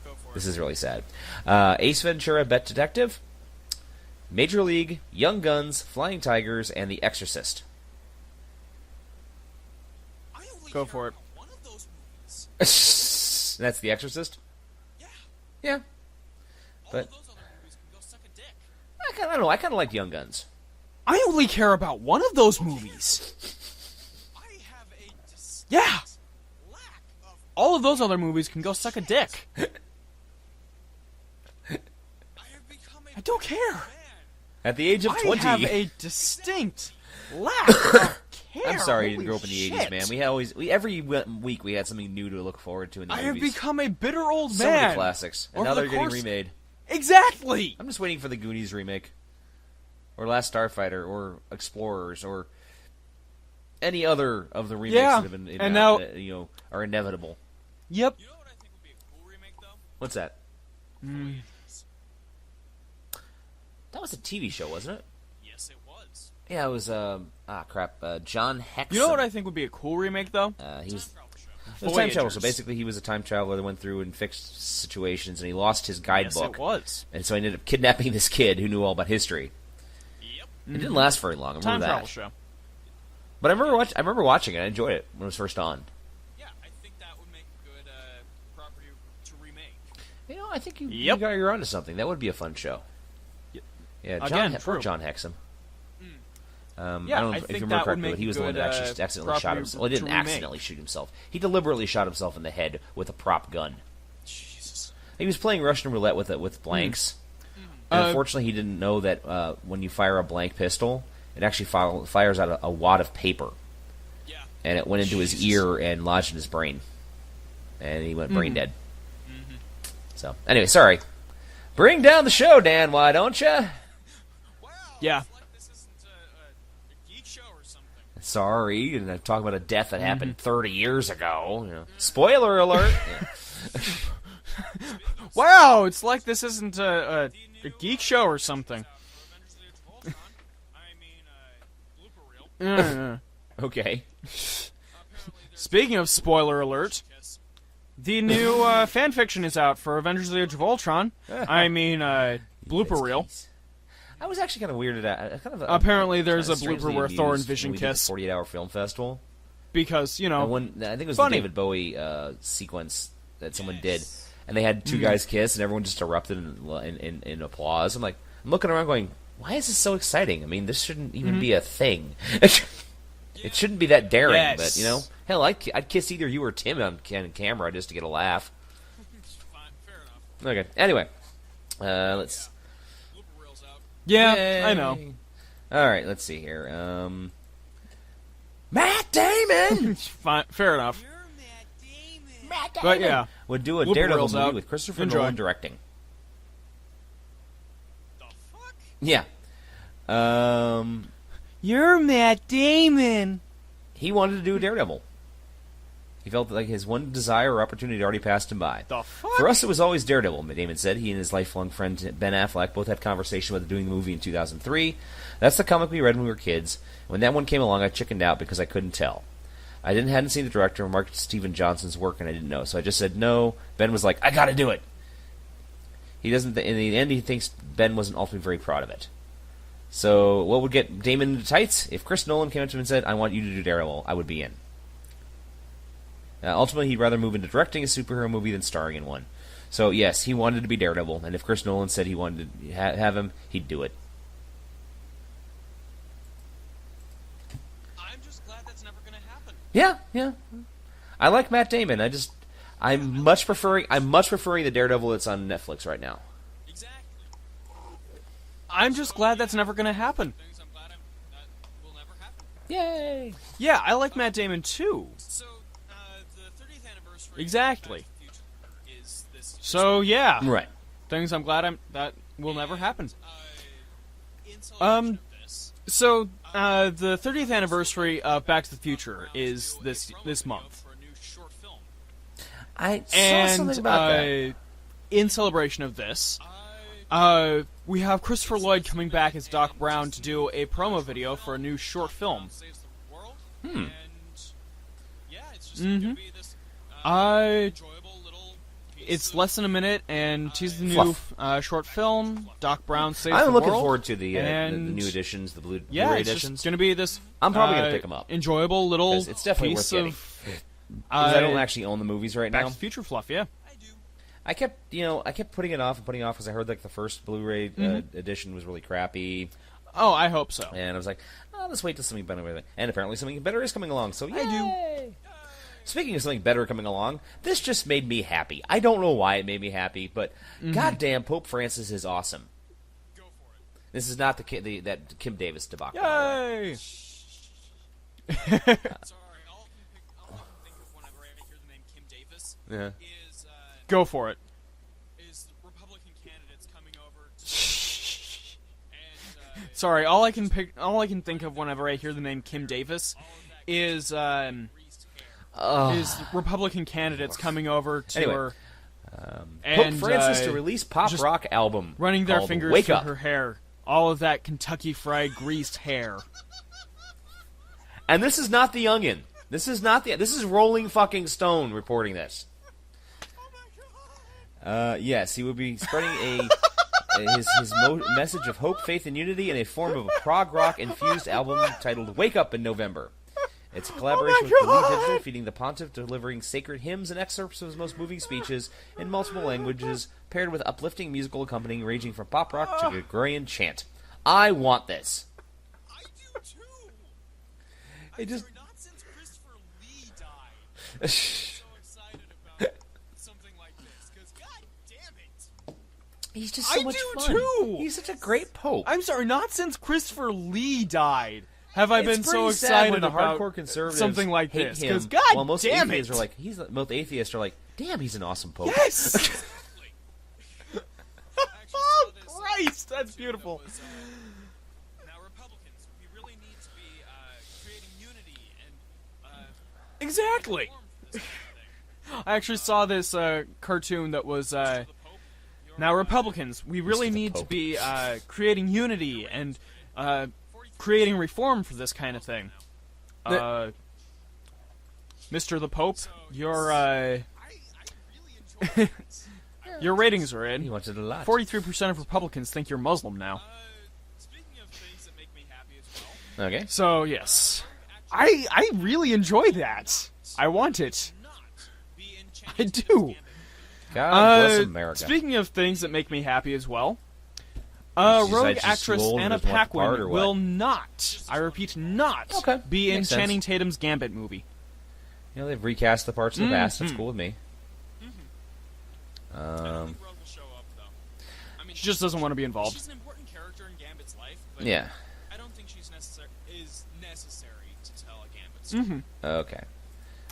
S3: Go for
S1: This
S3: it.
S1: is really sad. Ace Ventura: Bet Detective, Major League, Young Guns, Flying Tigers, and The Exorcist.
S3: I only
S2: Go
S3: care
S2: for it.
S3: about one of those movies.
S1: That's The Exorcist?
S3: Yeah.
S1: Yeah.
S3: All
S1: But
S3: of those other movies can go suck a dick.
S1: I don't know. I kind of like Young Guns.
S2: I only care about one of those movies.
S3: I have a distinct
S2: Yeah.
S3: lack of
S2: All of those other movies can go suck a dick.
S3: I have become a
S2: I don't care.
S3: man.
S1: At the age of 20.
S2: I have a distinct lack of care.
S1: I'm sorry you
S2: Holy
S1: didn't grow up in the
S2: shit.
S1: 80s, man. Every week we had something new to look forward to in the
S2: I have
S1: movies.
S2: become a bitter old
S1: So
S2: man.
S1: many classics. And
S2: Over
S1: now
S2: the
S1: they're getting
S2: course-
S1: remade.
S2: Exactly.
S1: I'm just waiting for the Goonies remake. Or Last Starfighter, or Explorers, or any other of the remakes
S2: Yeah,
S1: that have been,
S2: and now-
S1: are inevitable.
S2: Yep.
S3: You know what I think would be a cool remake, though?
S1: What's that?
S2: Mm.
S1: That was a TV show, wasn't it?
S3: Yes, it was.
S1: Yeah, it was, John Hexum.
S2: You know what I think would be a cool remake, though?
S1: He was...
S3: Time travel show.
S1: It was a time travel, so
S2: Voyagers.
S1: basically he was a time traveler that went through and fixed situations, and he lost his
S2: Yes,
S1: guidebook.
S2: it was.
S1: And so he ended up kidnapping this kid who knew all about history.
S3: Yep.
S1: It didn't last very long, I
S2: Time
S1: remember
S2: travel
S1: that.
S2: show.
S1: But I remember watching it. I enjoyed it when it was first on.
S3: Yeah, I think that would make a good property to remake.
S1: You know, I think
S2: Yep.
S1: you're onto something. That would be a fun show.
S2: Yep.
S1: Yeah,
S2: Again,
S1: poor
S2: true.
S1: John Hexum.
S2: Yeah,
S1: I don't know
S2: I
S1: if
S2: think
S1: you remember
S2: that would
S1: correctly,
S2: make
S1: but he was the
S2: good,
S1: one that actually accidentally shot
S2: property
S1: himself. Well, he didn't
S2: to remake.
S1: accidentally shoot himself. He deliberately shot himself in the head with a prop gun.
S3: Jesus.
S1: He was playing Russian roulette with blanks. And unfortunately, he didn't know that when you fire a blank pistol, it actually fires out a wad of paper.
S3: Yeah.
S1: And it went into his
S3: Jesus.
S1: ear and lodged in his brain. And he went brain dead. So, anyway, sorry. Bring down the show, Dan, why don't you?
S3: Wow.
S2: Yeah.
S3: It's like this isn't a geek show or something.
S1: Sorry, and I'm talking about a death that happened 30 years ago. You know. Spoiler alert. Yeah.
S2: Wow, it's like this isn't a geek show or something.
S3: For Avengers the Age of Ultron, I mean, blooper reel.
S1: Okay.
S3: Apparently there's
S2: Speaking of spoiler alert,
S3: kiss.
S2: the new fanfiction is out for Avengers the Age of Ultron. I mean, blooper reel.
S1: I was actually kind of weirded out.
S2: Apparently there's a
S1: strangely
S2: blooper where Thor and
S1: amused
S2: Vision
S1: when we did the
S2: kiss.
S1: 48-hour film festival.
S2: Because, you know,
S1: And when, I think it was
S2: funny.
S1: the David Bowie sequence that someone did, and they had two guys kiss, and everyone just erupted in applause. I'm looking around going, why is this so exciting? I mean, this shouldn't even be a thing. It shouldn't be that daring,
S2: Yes.
S1: but, you know, hell, I'd kiss either you or Tim on camera just to get a laugh.
S3: Fine, fair enough.
S1: Okay, anyway, let's...
S3: Blooper reel's out.
S2: yeah,
S1: Yay.
S2: I know.
S1: All right, let's see here. Matt Damon!
S2: Fine, fair enough.
S3: You're Matt Damon.
S1: Matt Damon!
S2: But yeah,
S1: Would do a
S2: Blooper
S1: Daredevil
S2: reel's
S1: movie
S2: out.
S1: with Christopher
S2: Enjoy.
S1: Nolan directing.
S3: The fuck?
S1: Yeah.
S2: you're Matt Damon.
S1: He wanted to do Daredevil. He felt like his one desire or opportunity already passed him by.
S2: The fuck?
S1: For us, it was always Daredevil, Damon said. He and his lifelong friend Ben Affleck both had conversation about doing the movie in 2003. That's the comic we read when we were kids. When that one came along, I chickened out because I couldn't tell. I hadn't seen the director or Mark Steven Johnson's work, and I didn't know. So I just said no. Ben was like, I gotta do it. He doesn't. In the end, he thinks Ben wasn't ultimately very proud of it. So what would get Damon into tights? If Chris Nolan came up to him and said, I want you to do Daredevil, I would be in. Ultimately, he'd rather move into directing a superhero movie than starring in one. So, yes, he wanted to be Daredevil, and if Chris Nolan said he wanted to have him, he'd do it.
S3: I'm just glad that's never gonna happen.
S1: Yeah. I like Matt Damon. I'm much preferring the Daredevil that's on Netflix right now.
S3: Exactly.
S2: I'm just glad that's never gonna happen.
S3: Things I'm glad that will never happen.
S1: Yay!
S2: Yeah, I like Matt Damon too.
S3: So, the 30th anniversary
S2: Exactly.
S3: of Back to the Future is this.
S2: So yeah,
S1: Right.
S2: things I'm glad that will never happen.
S3: In celebration of this,
S2: So the 30th anniversary of Back to the Future is
S3: do a
S2: this
S3: promo
S2: month,
S3: video for a new short film.
S1: I saw
S2: and
S1: something about that.
S2: in celebration of this, we have Christopher Lloyd coming back as Doc Brown to do a promo video for a new short film.
S3: Saves the world.
S1: Hmm.
S3: And yeah, it's just gonna be this
S2: I
S3: enjoyable little piece
S2: it's less than a minute, and teases the new
S1: Fluff.
S2: short film. Doc Brown saves
S1: I'm
S2: the
S1: looking
S2: world.
S1: forward to the
S2: and
S1: new editions, the Blu-ray
S2: yeah, it's
S1: editions.
S2: just going to be this.
S1: I'm probably gonna pick 'em up.
S2: Enjoyable little
S1: 'Cause it's definitely
S2: piece
S1: worth getting.
S2: of
S1: 'Cause I don't actually own the movies right
S2: Back
S1: now.
S2: to the Future fluff. Yeah.
S3: I do.
S1: I kept putting it off and putting it off because I heard like the first Blu-ray edition was really crappy,
S2: Oh, I hope so.
S1: and I was like, oh, let's wait till something better with it. And apparently something better is coming along. So yay!
S2: I do.
S1: Speaking of something better coming along, this just made me happy. I don't know why it made me happy, but goddamn, Pope Francis is awesome.
S3: Go for it.
S1: This is not that Kim Davis debacle.
S2: Yay!
S3: Sorry, all I can think of whenever I hear the name Kim Davis
S1: Yeah.
S2: Go for it.
S3: is Republican candidates coming over and
S2: Sorry, all I can think of whenever I hear the name Kim Davis is
S3: greased hair.
S2: is Republican candidates coming over to
S1: Anyway,
S2: her
S1: Pope
S2: and
S1: Francis to release pop
S2: just
S1: rock album
S2: running their
S1: called
S2: fingers
S1: Wake
S2: through
S1: Up.
S2: her hair. All of that Kentucky Fried greased hair.
S1: And this is not the Youngin. This is Rolling fucking Stone reporting this. Yes, he will be spreading his message of hope, faith, and unity in a form of a prog rock infused album titled "Wake Up" in November. It's a collaboration with Believe Digital, feeding the pontiff, delivering sacred hymns and excerpts of his most moving speeches in multiple languages, paired with uplifting musical accompanying ranging from pop rock to Gregorian chant. I want this.
S3: I do too.
S1: It just
S3: Sorry, not since Christopher Lee died. I'm so excited about something like this because god damn it.
S1: he's just so
S2: I
S1: much
S2: do
S1: fun.
S2: too.
S1: He's such a great pope.
S2: I'm sorry, not since Christopher Lee died have I
S1: It's
S2: been so
S1: pretty sad
S2: excited
S1: when the
S2: about
S1: hardcore conservatives
S2: something like
S1: hate
S2: this.
S1: him,
S2: Because god
S1: while most
S2: damn
S1: atheists
S2: it.
S1: are like, most atheists are like, damn, he's an awesome pope.
S2: Yes.
S3: Exactly. I actually
S2: Oh
S3: saw this,
S2: Christ, that's
S3: cartoon
S2: beautiful.
S3: that was, now Republicans, we really need to be creating unity and
S2: Exactly.
S3: reform for this kind of thing.
S2: I actually saw this cartoon that was
S3: The Pope, you're
S2: now Republicans. We really
S1: Mr. the
S2: need to
S1: Pope.
S2: be creating unity and creating reform for this kind of thing. Mr. the Pope, your
S3: I really enjoy this.
S2: your ratings are
S1: He
S2: in.
S1: wanted a lot.
S2: 43% of Republicans think you're Muslim now.
S3: Speaking of things that make me happy as well,
S1: Okay.
S2: So yes, I really enjoy that. I want it.
S3: not be in
S2: I
S3: Channing
S2: do.
S3: Tatum's Gambit.
S1: God bless America.
S2: Speaking of things that make me happy as well,
S1: She
S2: rogue
S1: decides she's too
S2: actress
S1: old and
S2: Anna
S1: doesn't want the part, or
S2: Paquin
S1: what?
S2: will not, I repeat, not
S1: Okay,
S2: be in
S1: makes sense.
S2: Channing Tatum's Gambit movie.
S1: You know, they've recast the parts of the past. That's cool with me.
S3: I don't think Rogue will show up though. I mean,
S2: She just doesn't want to be involved.
S3: she's an important character in Gambit's life, but
S1: Yeah.
S3: I don't think she's necessary to tell a Gambit story.
S1: Okay.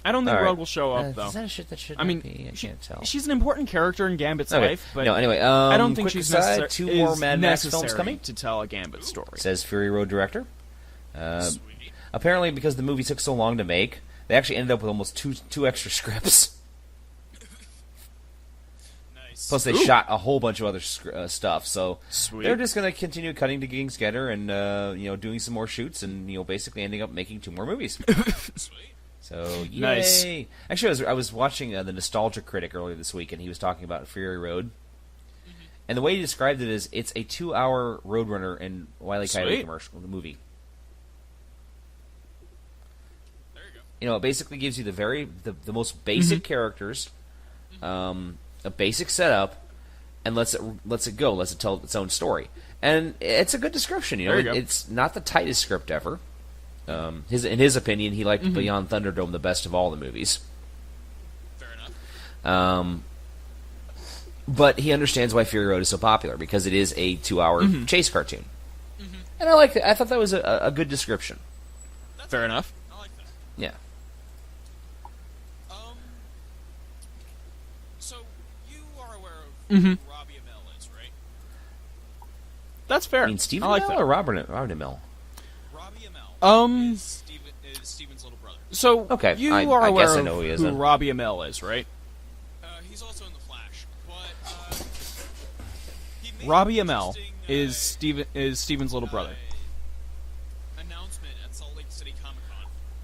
S2: I don't think
S1: All right.
S2: Rogue will show up though.
S1: Is that a shit that should
S2: I mean,
S1: not be? I can't tell.
S2: she's an important character in Gambit's
S1: Okay.
S2: life, but
S1: no, anyway,
S2: I don't think
S1: quick
S2: she's
S1: aside,
S2: necessary.
S1: 2 more Mad Max films
S2: necessary
S1: coming.
S2: to tell a Gambit story.
S1: Says Fury Road director.
S3: Sweet.
S1: Apparently, because the movie took so long to make, they actually ended up with almost two extra scripts.
S3: Nice.
S1: Plus, they
S2: Ooh.
S1: shot a whole bunch of other stuff. So
S2: Sweet.
S1: they're just going to continue cutting to gigs together and doing some more shoots and basically ending up making 2 more movies.
S3: Sweet.
S1: So yay!
S2: Nice.
S1: Actually, I was watching the Nostalgia Critic earlier this week, and he was talking about Fury Road. And the way he described it is, it's a 2-hour Roadrunner and Wile E. Coyote
S2: Sweet.
S1: commercial, the movie.
S3: There you go.
S1: It basically gives you the most basic characters, a basic setup, and lets it go, lets it tell its own story. And it's a good description.
S2: There you go.
S1: It's not the tightest script ever. In his opinion, he liked Beyond Thunderdome the best of all the movies.
S3: Fair enough.
S1: But he understands why Fury Road is so popular, because it is a 2-hour chase cartoon. And I liked it. I thought that was a good description.
S2: Fair enough.
S3: I like that.
S1: Yeah.
S3: So you are aware of who Robbie Amell is, right?
S2: That's fair.
S1: I mean, Stephen
S2: I like
S1: Amell
S2: that.
S1: or Robert Amell?
S3: Robbie Amell
S2: Is
S3: Steven's little brother.
S2: So
S1: Okay,
S2: you
S1: I
S2: are aware
S1: guess I
S2: of
S1: know who he is
S2: who
S1: then.
S2: Robbie Amell is, right?
S3: He's also in The Flash, but he made
S2: Robbie
S3: an
S2: Amell
S3: interesting,
S2: is Steven's little brother.
S3: announcement at Salt Lake City Comic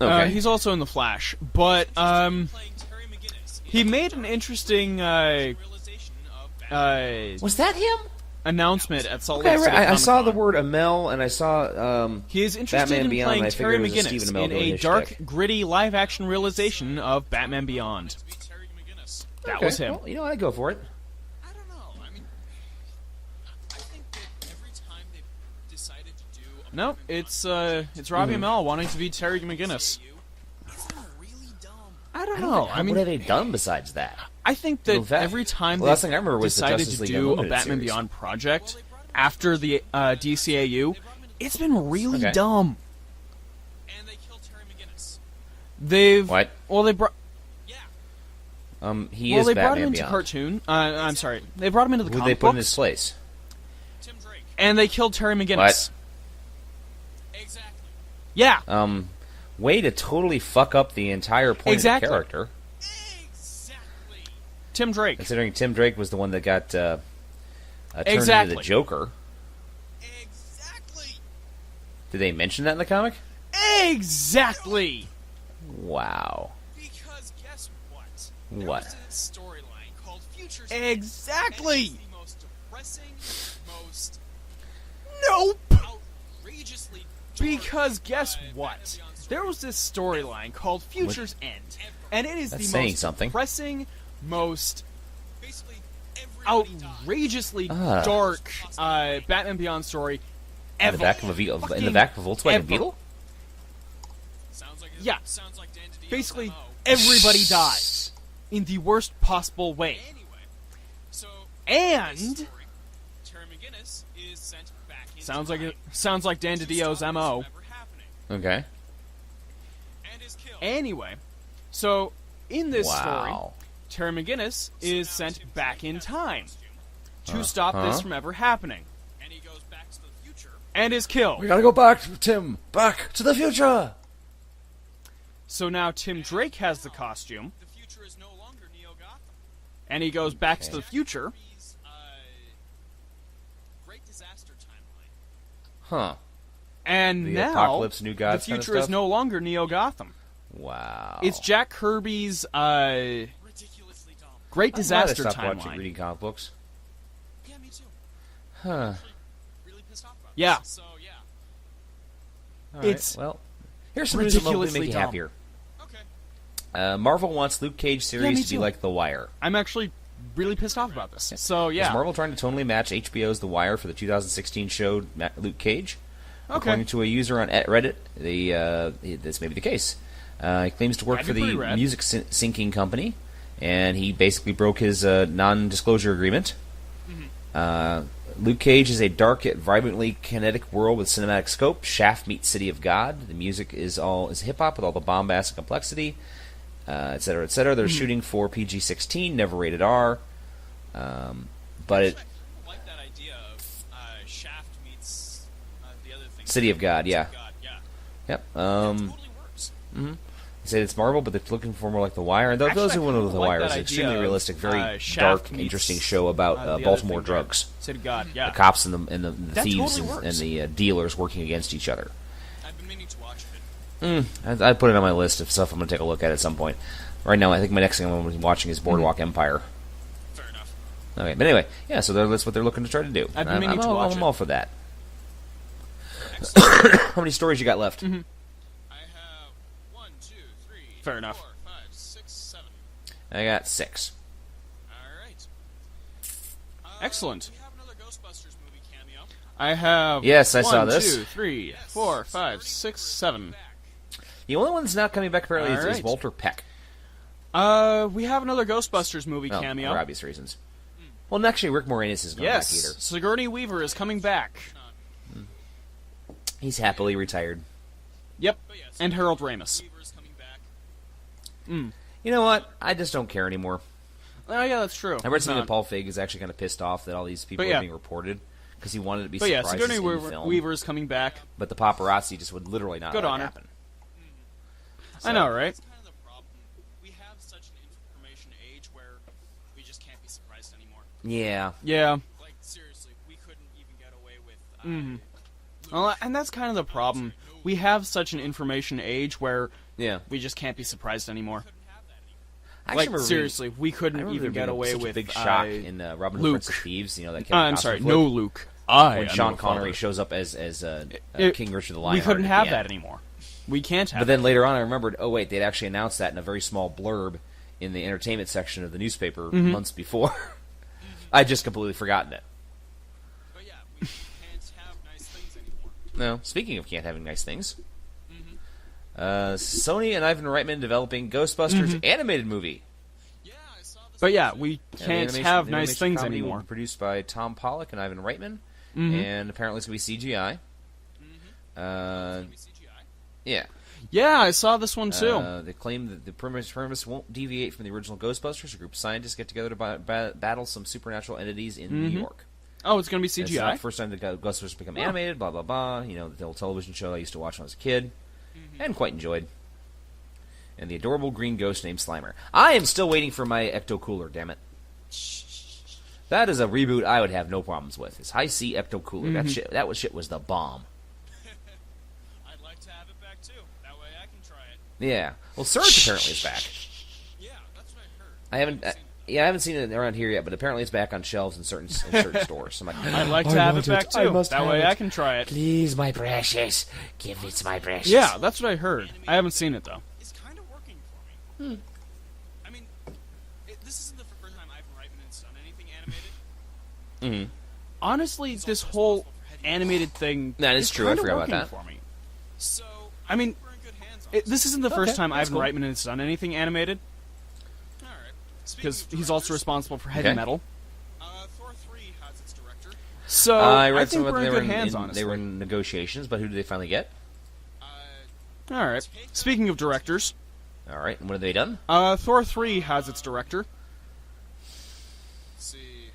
S3: Con.
S1: Okay.
S2: He's also in The Flash, but
S3: Playing Terry McGinnis.
S2: He made an interesting
S3: Realization of Batman.
S1: Was that him?
S2: announcement at Salt
S1: Okay,
S2: Lake City.
S1: I saw the
S2: Comic-Con.
S1: word Amel, and I saw
S2: He is interested
S1: Batman
S2: in
S1: Beyond,
S2: playing
S1: and I
S2: Terry
S1: figured it was a
S2: McGinnis
S1: Stephen Amell
S2: in
S1: doing
S2: a
S1: his
S2: dark,
S1: shtick.
S2: gritty live-action realization of Batman Beyond.
S3: To be Terry McGinnis.
S2: That
S1: Okay,
S2: was him.
S1: Well, you know, I'd go for it.
S3: I don't know. I mean, I think that every time they've decided to do a
S2: No,
S3: Batman
S2: it's Robbie Amell wanting to be Terry McGinnis.
S3: it's been really dumb.
S2: I don't know. I mean,
S1: what have they done besides that?
S2: I think
S1: In
S2: that
S1: fact,
S2: every time
S1: the
S2: they
S1: last thing I remember was the
S2: decided
S1: Justice
S2: to
S1: League
S2: do a
S1: Unlimited
S2: Batman
S1: series.
S2: Beyond project after the DCAU, it's been really
S1: Okay.
S2: dumb.
S3: And they killed Terry McGinnis.
S2: They've
S1: What?
S2: well they brought
S3: Yeah.
S1: He
S2: well
S1: is
S2: they
S1: Batman
S2: brought him into
S1: Beyond.
S2: cartoon. I'm sorry, they brought him into the
S1: Who did
S2: comic
S1: they put in his
S2: books,
S1: place?
S3: Tim Drake.
S2: and they killed Terry McGinnis.
S3: Exactly.
S2: Yeah,
S1: Way to totally fuck up the entire point
S2: Exactly.
S1: of the character.
S3: Exactly.
S2: Tim Drake.
S1: Considering Tim Drake was the one that got turned into
S2: Exactly.
S1: the Joker.
S3: Exactly.
S1: Did they mention that in the comic?
S2: Exactly.
S1: Wow.
S3: Because guess what? There
S1: What?
S3: was a storyline called Futures.
S2: Exactly.
S3: And it's the most depressing, most
S2: Nope.
S3: outrageously dark,
S2: Because guess
S3: Batman
S2: what?
S3: Beyond story.
S2: There was this storyline called Futures End, and it is
S1: That's
S2: the
S1: saying
S2: most
S1: something.
S2: depressing, most
S3: Basically, everybody died.
S2: outrageously
S1: Ah.
S2: dark Batman Beyond story
S1: In
S2: ever.
S1: the back of a in the
S2: Fucking
S1: back of a Volkswagen
S2: ever.
S1: Beetle?
S3: Sounds like
S2: Yeah.
S3: Sounds like Dan DiDio's
S2: Basically,
S3: MO.
S2: everybody dies in the worst possible way.
S3: Anyway, so
S2: And
S3: this story, Terry McGinnis is sent back in
S2: sounds like Dan
S3: to
S2: DiDio's
S3: stop this
S2: MO.
S3: from ever happening,
S1: Okay.
S3: and is killed.
S2: Anyway, so in this story,
S1: Wow.
S2: Terry McGinnis is
S3: Now
S2: sent
S3: Tim
S2: back
S3: Drake
S2: in
S3: has
S2: time
S3: the costume,
S2: to stop this
S1: huh?
S2: from ever happening,
S3: and he goes back to the future.
S2: and is killed.
S1: gotta go back, Tim. Back to the future.
S2: So now Tim Drake has the costume,
S3: The future is no longer Neo Gotham.
S2: and he goes back to
S1: Okay.
S2: the future.
S3: He's Great Disaster timeline.
S1: Huh.
S2: And
S1: The
S2: now
S1: Apocalypse, New
S2: the
S1: Gods kind of
S2: future is
S1: stuff?
S2: no longer Neo Gotham.
S1: Wow.
S2: It's Jack Kirby's
S3: Ridiculously dumb.
S2: Great
S1: I'm glad I
S2: Disaster
S1: stopped watching
S2: timeline.
S1: reading comic books.
S3: Yeah, me too.
S1: Huh.
S3: Really pissed off about
S2: Yeah.
S3: this. So yeah.
S1: All right,
S2: It's
S1: well, here's some news that will make
S2: ridiculously
S1: you
S2: dumb.
S1: happier.
S3: Okay.
S1: Marvel wants Luke Cage
S2: me
S1: series to be
S2: too.
S1: like The Wire.
S2: I'm actually really pissed off about this. So
S1: Is
S2: yeah,
S1: Marvel trying to tonally match HBO's The Wire for the 2016 show Luke Cage?
S2: Okay.
S1: According to a user on Reddit, this may be the case. He claims to work
S2: That'd
S1: for
S2: be
S1: the
S2: pretty rad.
S1: music syncing company, and he basically broke his non-disclosure agreement. Luke Cage is a dark yet vibrantly kinetic world with cinematic scope. Shaft meets City of God. The music is hip hop with all the bombast and complexity, etc., etc. They're shooting for PG-16, never rated R. But it,
S3: I like that idea of Shaft meets the other thing.
S1: City of God, yeah.
S3: God, yeah.
S1: Yep.
S3: Totally works.
S1: They say it's Marvel, but they're looking for more like The Wire. And those
S2: Actually,
S1: who
S2: I
S1: know
S2: kinda
S1: The
S2: like
S1: Wire
S2: that
S1: is an
S2: idea
S1: extremely
S2: of,
S1: realistic, very
S2: Shaft
S1: dark,
S2: meets,
S1: interesting show about
S2: the other
S1: Baltimore
S2: thing there.
S1: drugs.
S2: City of God, yeah.
S1: The cops and the
S2: That
S1: thieves
S2: totally
S1: and
S2: works.
S1: the dealers working against each other.
S3: I've been meaning to watch it.
S1: I put it on my list of stuff I'm going to take a look at some point. Right now, I think my next thing I'm going to be watching is Boardwalk Empire.
S3: Fair enough.
S1: Okay, but anyway, yeah, so that's what they're looking to try to do.
S2: I've been
S1: And
S2: meaning to watch
S1: I'm
S2: it.
S1: all for that.
S3: Excellent.
S1: How many stories you got left?
S3: I have 1, 2, 3,
S2: Fair enough.
S3: 4, 5, 6, 7.
S1: I got 6.
S3: All right.
S2: Excellent.
S3: We have another Ghostbusters movie cameo.
S2: I have
S1: Yes, I saw
S2: 1,
S1: this.
S2: 2, 3, 4, 5, 6, 7.
S3: Back.
S1: The only one that's not coming back apparently is
S2: Alright.
S1: Walter Peck.
S2: We have another Ghostbusters movie
S1: Well,
S2: cameo.
S1: for obvious reasons. Well, and actually, Rick Moranis isn't coming
S2: Yes,
S1: back either.
S2: Sigourney Weaver is coming back.
S1: He's happily retired.
S2: Yep,
S3: But yes,
S2: and Harold Ramis.
S3: Weaver's coming back.
S1: You know what? I just don't care anymore.
S2: Oh yeah, that's true.
S1: I read something that Paul Feig is actually kind of pissed off that all these people
S2: But yeah.
S1: are being reported because he wanted to be
S2: But yeah,
S1: surprises
S2: Sigourney
S1: in
S2: Weaver,
S1: film.
S2: Weaver is coming back.
S1: But the paparazzi just would literally not
S2: Good
S1: let
S2: on
S1: it
S2: her.
S1: happen.
S2: I know, right?
S3: That's kind of the problem. We have such an information age where we just can't be surprised anymore.
S1: Yeah.
S2: Yeah.
S3: Like, seriously, we couldn't even get away with...
S2: Well, and that's kind of the problem. We have such an information age where
S1: Yeah.
S2: we just can't be surprised anymore.
S3: couldn't have that anymore.
S1: I actually
S2: Like
S1: remember
S2: seriously, we
S1: I
S2: couldn't
S1: remember
S2: even
S1: there
S2: get
S1: being
S2: away
S1: such
S2: with
S1: a big shock in Robin Hood,
S2: Luke.
S1: Prince of Thieves. You know that Kevin
S2: I'm
S1: Costner
S2: sorry,
S1: flick,
S2: no Luke. I
S1: when
S2: am
S1: Sean
S2: your
S1: Connery
S2: father.
S1: shows up as King Richard the
S2: We
S1: Lionheart.
S2: couldn't
S1: at
S2: have
S1: the
S2: that
S1: end.
S2: anymore. We can't have.
S1: But then later on, I remembered. Oh wait, they'd actually announced that in a very small blurb in the entertainment section of the newspaper months before. I'd just completely forgotten it.
S3: But yeah, we can't have nice things anymore.
S1: No, speaking of can't having nice things, Sony and Ivan Reitman developing Ghostbusters animated movie.
S3: Yeah, I saw this.
S2: But yeah, we
S1: And the
S2: can't
S1: animation-
S2: have
S1: the
S2: nice
S1: animation
S2: things
S1: comedy will
S2: anymore.
S1: be produced by Tom Pollock and Ivan Reitman, and apparently it's going to be CGI.
S3: CGI.
S1: Yeah.
S2: Yeah, I saw this one too.
S1: They claim that the premise won't deviate from the original Ghostbusters. A group of scientists get together to battle some supernatural entities in New York.
S2: Oh, it's going to be
S1: It's not
S2: CGI.
S1: the first time the Ghostbusters become animated, blah, blah, blah. You know, the old television show I used to watch when I was a kid, and quite enjoyed. And the adorable green ghost named Slimer. I am still waiting for my Ecto Cooler, damn it. That is a reboot I would have no problems with. It's High C Ecto Cooler. That shit was the bomb.
S3: I'd like to have it back too. That way I can try it.
S1: Yeah. Well, Surge apparently is back.
S3: Yeah, that's what I heard.
S1: I haven't seen it around here yet, but apparently it's back on shelves in certain stores. I'm like,
S2: I'd like to have it back too. That way I can try it.
S1: Please, my precious, give it my precious.
S2: Yeah, that's what I heard. I haven't seen it though.
S3: It's kind of working for me. I mean, this isn't the first time Ivan Reitman has done anything animated.
S2: Honestly, this whole animated thing
S1: That is true. I
S2: kinda
S1: forgot about
S2: working
S1: that.
S2: for me.
S3: So
S2: I mean,
S3: we're in good hands on
S2: this isn't the first time
S1: that's
S2: Ivan
S1: cool.
S2: Reitman has done anything animated,
S3: All right. Speaking
S2: because
S3: of
S2: he's also
S3: directors,
S2: responsible for heavy
S1: Okay.
S2: metal.
S3: Thor 3 has its director.
S2: So
S1: I
S2: I
S1: read
S2: think
S1: some
S2: we're
S1: they
S2: in
S1: were
S2: good hands, honestly.
S1: they were in negotiations, but who did they finally get?
S2: All right. Speaking of directors,
S1: All right, and what have they done?
S2: Thor 3 has its director.
S3: Let's see.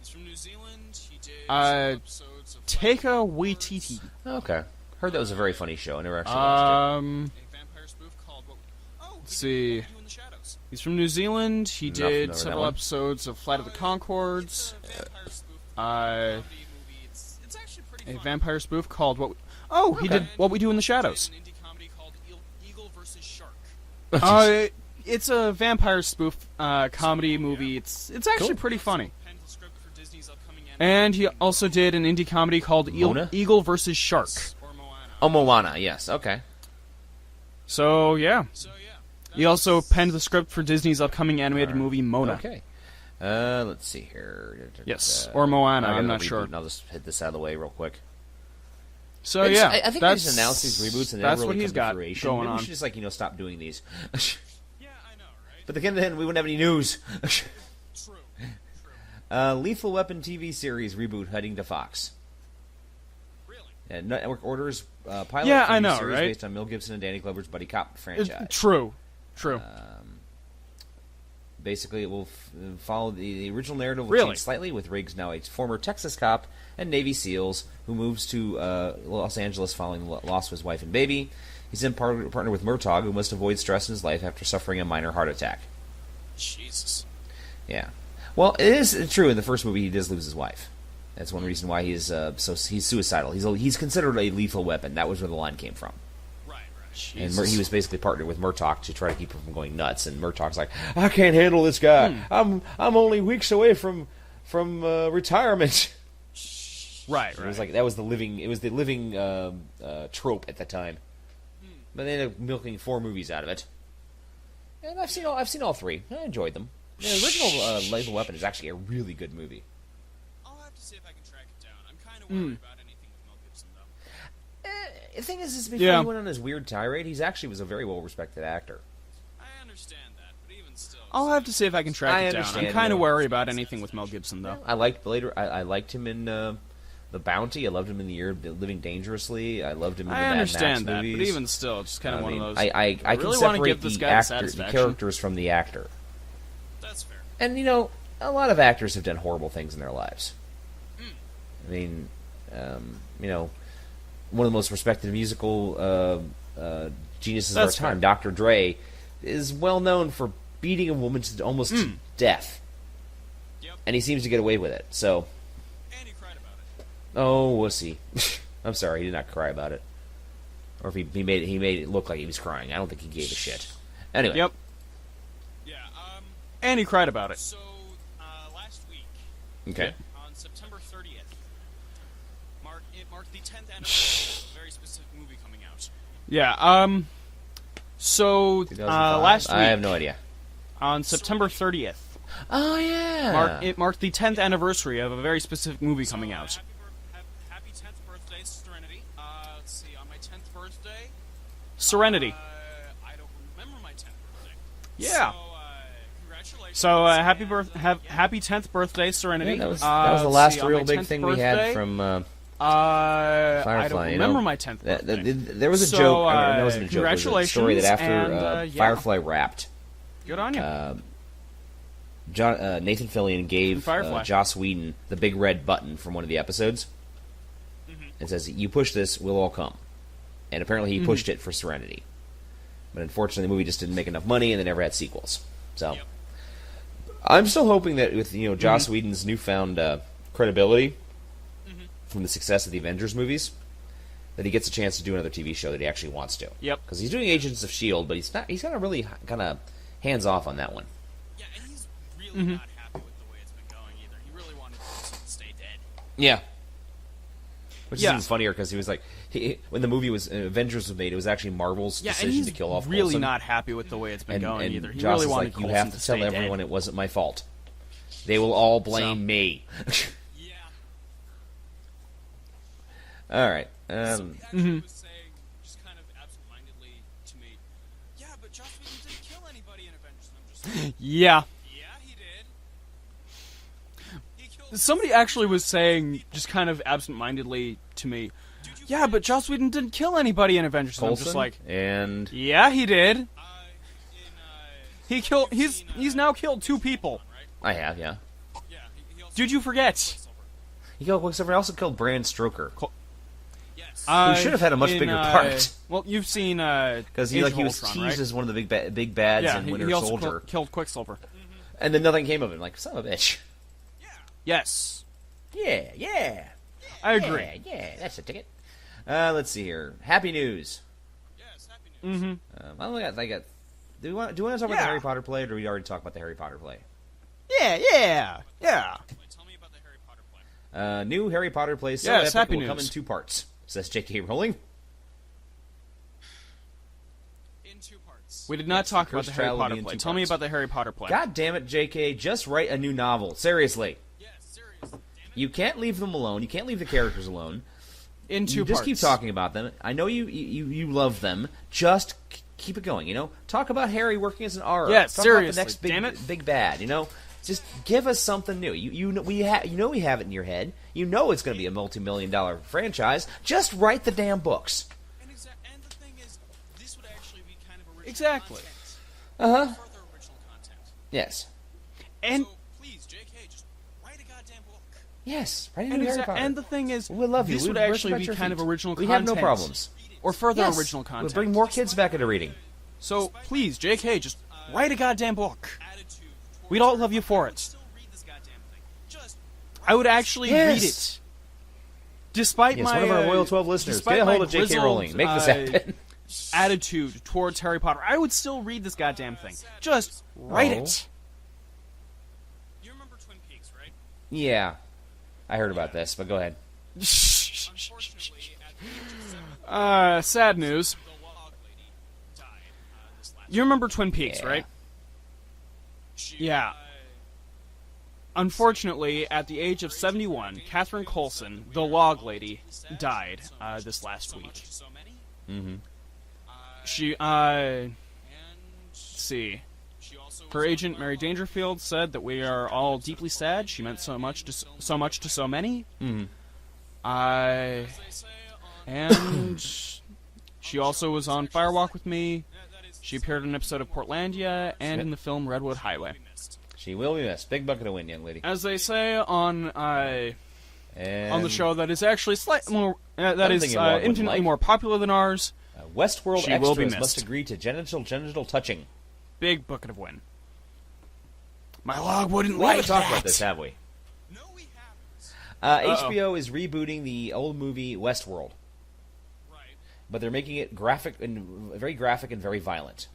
S3: He's from New Zealand. He did
S2: Uh,
S3: some episodes of
S2: Taika Waititi.
S1: Okay, heard that was a very funny show. I never actually watched
S3: a vampire spoof called what? Oh,
S2: Let's see.
S3: What We Do in the Shadows.
S2: He's from New Zealand. He
S1: Nothing over
S2: did
S1: that
S2: several
S1: one.
S2: episodes of Flight of the Conchords.
S3: It's a vampire spoof
S2: Uh,
S3: comedy movie. It's actually pretty
S2: a
S3: fun.
S2: vampire spoof called what? Oh, he
S1: Okay.
S2: did What We Do in the Shadows.
S3: He did an indie comedy called Eagle versus Shark.
S2: It's a vampire spoof comedy movie. It's actually
S1: Cool.
S2: pretty funny.
S3: Penned the script for Disney's upcoming
S2: And he also did an indie comedy called
S1: Mona?
S2: Eagle versus Shark.
S3: or Moana.
S1: Oh, Moana. Yes. Okay.
S2: So yeah,
S3: So yeah.
S2: he also penned the script for Disney's upcoming animated
S1: Alright.
S2: movie Mona.
S1: Okay. Let's see here.
S2: Yes, or Moana,
S1: I'll
S2: I'm
S1: get
S2: not
S1: a
S2: sure.
S1: reboot, and I'll just hit this out of the way real quick.
S2: So
S1: It's-
S2: yeah,
S1: I think they
S2: that's,
S1: just announced these reboots and they
S2: that's
S1: never
S2: what
S1: really
S2: he's
S1: come
S2: got
S1: to fruition.
S2: going
S1: Maybe
S2: on.
S1: we should just stop doing these.
S3: Yeah, I know, right?
S1: But again, then we wouldn't have any news.
S3: True.
S1: Lethal Weapon TV series reboot heading to Fox.
S3: Really?
S1: Network orders pilot
S2: Yeah,
S1: for
S2: I
S1: new
S2: know,
S1: series
S2: right?
S1: based on Mel Gibson and Danny Glover's buddy cop franchise.
S2: True.
S1: Basically, it will follow the original narrative. Will
S2: Really?
S1: change slightly, with Riggs now a former Texas cop and Navy SEALs who moves to Los Angeles following the loss of his wife and baby. He's in partner with Murtaugh, who must avoid stress in his life after suffering a minor heart attack.
S3: Jesus.
S1: Yeah. Well, it is true. In the first movie, he does lose his wife. That's one reason why he's he's suicidal. He's considered a lethal weapon. That was where the line came from.
S3: Right.
S1: And he was basically partnered with Murtaugh to try to keep him from going nuts. And Murtaugh's like, I can't handle this guy. I'm only weeks away from retirement.
S2: Right.
S1: It was like that was the living trope at the time. But they ended up milking 4 movies out of it. And I've seen all 3. I enjoyed them. The original Lethal Weapon is actually a really good movie.
S3: I'll have to see if I can track it down. I'm kind of worried about anything with Mel Gibson, though.
S1: The thing is before
S2: Yeah.
S1: he went on his weird tirade, he actually was a very well respected actor.
S3: I understand that, but even still.
S2: I'll have to see if I can track
S1: I
S2: it down.
S1: understand,
S2: I'm kind of
S1: yeah.
S2: worried about anything with Mel Gibson, though.
S1: I liked him in The Bounty. I loved him in The Year of Living Dangerously. I loved him in the
S2: I
S1: Mad
S2: understand
S1: Max
S2: that,
S1: movies.
S2: but even still, it's kind of one of those.
S1: I
S2: I
S1: can
S2: really wanna
S1: separate
S2: give this
S1: the
S2: guy
S1: actor, the
S2: satisfaction.
S1: characters from the actor.
S3: That's fair.
S1: And a lot of actors have done horrible things in their lives. I mean, one of the most respected musical geniuses
S2: That's
S1: of our time,
S2: fair.
S1: Dr. Dre, is well known for beating a woman to almost to death,
S3: Yep.
S1: and he seems to get away with it. So,
S3: And he cried about it.
S1: oh, wussy. I'm sorry, he did not cry about it. Or if he made it look like he was crying. I don't think he gave a shit. Anyway,
S2: Yep.
S3: Yeah,
S2: And he cried about it.
S3: So, last week,
S1: Okay.
S3: on September 30th, it marked the 10th anniversary of a very specific movie coming out.
S2: Yeah, so,
S1: 2005?
S2: last week,
S1: I have no idea.
S2: on September 30th,
S1: Oh, yeah.
S2: it marked the 10th anniversary of a very specific movie coming out.
S3: Happy 10th birthday, Serenity. Let's see, on my 10th birthday...
S2: Serenity.
S3: I don't remember my 10th birthday.
S2: Yeah.
S3: So, congratulations.
S2: So, happy 10th birthday, Serenity.
S1: Yeah, that was the last
S2: on
S1: real
S2: my
S1: big
S2: 10th
S1: thing we had
S2: birthday,
S1: from
S2: I
S1: Firefly.
S2: don't
S1: you
S2: remember
S1: know?
S2: my 10th birthday.
S1: There was a
S2: So,
S1: joke. I mean, that wasn't a joke. It was a story that
S2: congratulations,
S1: after
S2: and, yeah.
S1: Firefly wrapped,
S2: Good on you.
S1: Nathan Fillion gave
S2: Firefly.
S1: Joss Whedon the big red button from one of the episodes. It says, "You push this, we'll all come." And apparently he pushed it for Serenity. But unfortunately, the movie just didn't make enough money, and they never had sequels. So,
S3: Yep.
S1: I'm still hoping that with Joss Whedon's newfound credibility from the success of the Avengers movies, that he gets a chance to do another TV show that he actually wants to.
S2: Yep.
S1: Because he's doing Agents of S.H.I.E.L.D., but he's kind of really kind of hands off on that one.
S3: Yeah, and he's really not happy with the way it's been going either. He really wanted Coulson to stay dead.
S1: Yeah. Which
S2: Yeah.
S1: is even funnier because he was like, when the movie was Avengers was made, it was actually Marvel's
S2: Yeah, and
S1: decision
S2: he's
S1: to kill off
S2: really
S1: Coulson.
S2: not happy with the way it's been going
S1: and
S2: either. He
S1: Joss
S2: really
S1: is
S2: wanted
S1: like, you
S2: Coulson
S1: have to
S2: stay
S1: tell everyone
S2: dead.
S1: it wasn't my fault. They will all blame me.
S3: Yeah.
S1: All right.
S3: So he actually was saying, just kind of absentmindedly to me, yeah, but Joss Whedon didn't kill anybody in Avengers. And I'm just like,
S2: Yeah.
S3: yeah, he did. He killed
S2: Somebody actually was saying, just kind of absentmindedly to me, yeah, but Joss Whedon didn't kill anybody in Avengers. And I'm
S1: Coulson
S2: just like,
S1: and
S2: yeah, he did.
S3: in,
S2: He's now killed 2 people.
S3: right?
S1: I have, yeah.
S3: Yeah, he also
S2: Did you forget?
S3: Silver.
S1: He killed Quicksilver. Also killed Bran Stoker,
S3: Yes.
S1: who should have had a much bigger part.
S2: Well, you've seen
S1: Because he
S2: Age
S1: like
S2: of
S1: he was
S2: Ultron,
S1: teased
S2: right?
S1: as one of the big bads
S2: Yeah,
S1: in
S2: he
S1: Winter
S2: also
S1: Soldier,
S2: killed Quicksilver.
S1: and then nothing came of it. Like, son of a bitch.
S3: yeah.
S2: Yes,
S1: Yeah.
S2: I agree.
S1: Yeah, that's a ticket. Let's see here. Happy news.
S3: Yes, happy news.
S2: Mm-hmm.
S1: I only got. Do we want to talk about the
S2: Yeah.
S1: Harry Potter play, or do we already talk about the Harry Potter play?
S2: Yeah.
S3: Wait, tell me about the Harry Potter play.
S1: New Harry Potter play so
S2: Yes,
S1: epic
S2: happy
S1: will come in
S2: news.
S1: 2 parts. Says J.K. Rowling.
S3: In 2 parts.
S2: We did not talk about
S1: Cursed
S2: the Harry
S1: Child will
S2: Potter
S1: be in
S2: play.
S1: 2
S2: Tell me
S1: parts.
S2: about the Harry Potter play.
S1: God damn it, J.K. Just write a new novel. Seriously,
S3: Yes, serious. Damn it.
S1: you can't leave them alone. You can't leave the characters alone.
S2: In 2
S1: You just
S2: parts.
S1: keep talking about them. I know you love them. Just keep it going. Talk about Harry working as an Auror.
S2: Yes,
S1: talk
S2: seriously,
S1: about the next
S2: damn it.
S1: big bad. Just give us something new. We have it in your head. You know it's going to be a multi-million-dollar franchise. Just write the damn books.
S3: And the thing is, this would actually be kind of original
S2: Exactly.
S3: content. Further original content.
S1: Yes.
S2: And
S3: So, please, JK, just write a goddamn book.
S1: Yes. Write a new Harry Potter.
S2: and the thing is,
S1: we love you.
S2: this
S1: We
S2: would
S1: worship
S2: actually
S1: at
S2: be
S1: your
S2: kind of
S1: feet.
S2: original
S1: We
S2: content.
S1: have no problems.
S2: Or further
S1: Yes.
S2: original content.
S1: We'll bring more kids back into reading.
S2: So, please, JK, just write a goddamn book.
S3: Attitude.
S2: We'd all love you for it.
S3: Still read this goddamn thing. Just
S2: I would actually
S1: Yes.
S2: read it. Despite
S1: Yes,
S2: my
S1: one of our loyal 12 listeners.
S2: despite
S1: Get a hold
S2: my
S1: of J.K.
S2: grizzled,
S1: Rowling. Make this happen.
S2: attitude towards Harry Potter, I would still read this goddamn thing. Just write
S1: Oh.
S2: it.
S3: you remember Twin Peaks, right?
S1: Yeah. I heard about this, but go ahead.
S3: Unfortunately, at the age of 7,
S2: Sad news.
S3: the log lady died this last
S2: You remember Twin Peaks,
S1: Yeah.
S2: right?
S3: She,
S2: Yeah. Unfortunately, at the age of 71, Catherine Coulson, the log lady, died this last
S3: so
S2: week.
S3: much, so many.
S1: Mm-hmm.
S2: She,
S3: And
S2: let's see.
S3: she also
S2: Her
S3: was
S2: agent,
S3: on
S2: Mary Dangerfield, said that we are all deeply sad. She meant so much to so many.
S1: Mm-hmm.
S2: I
S3: they say
S2: and she also was on Firewalk with Me.
S3: that is
S2: She appeared in an episode of Portlandia and in the film Redwood Highway.
S3: missed.
S1: She will be missed. Big bucket of wind, young lady.
S2: As they say on
S1: And
S2: the show that is actually slightly more that
S1: I'm
S2: is
S1: thinking Log wouldn't
S2: infinitely
S1: like.
S2: more popular than ours.
S1: Westworld
S2: She will be
S1: extras must
S2: missed.
S1: agree to genital touching.
S2: Big bucket of wind. My log wouldn't
S1: We
S2: like
S1: haven't talked
S2: that.
S1: about this, have we?
S3: No, we haven't.
S2: Uh-oh.
S1: HBO is rebooting the old movie Westworld,
S3: Right.
S1: but they're making it graphic and very violent.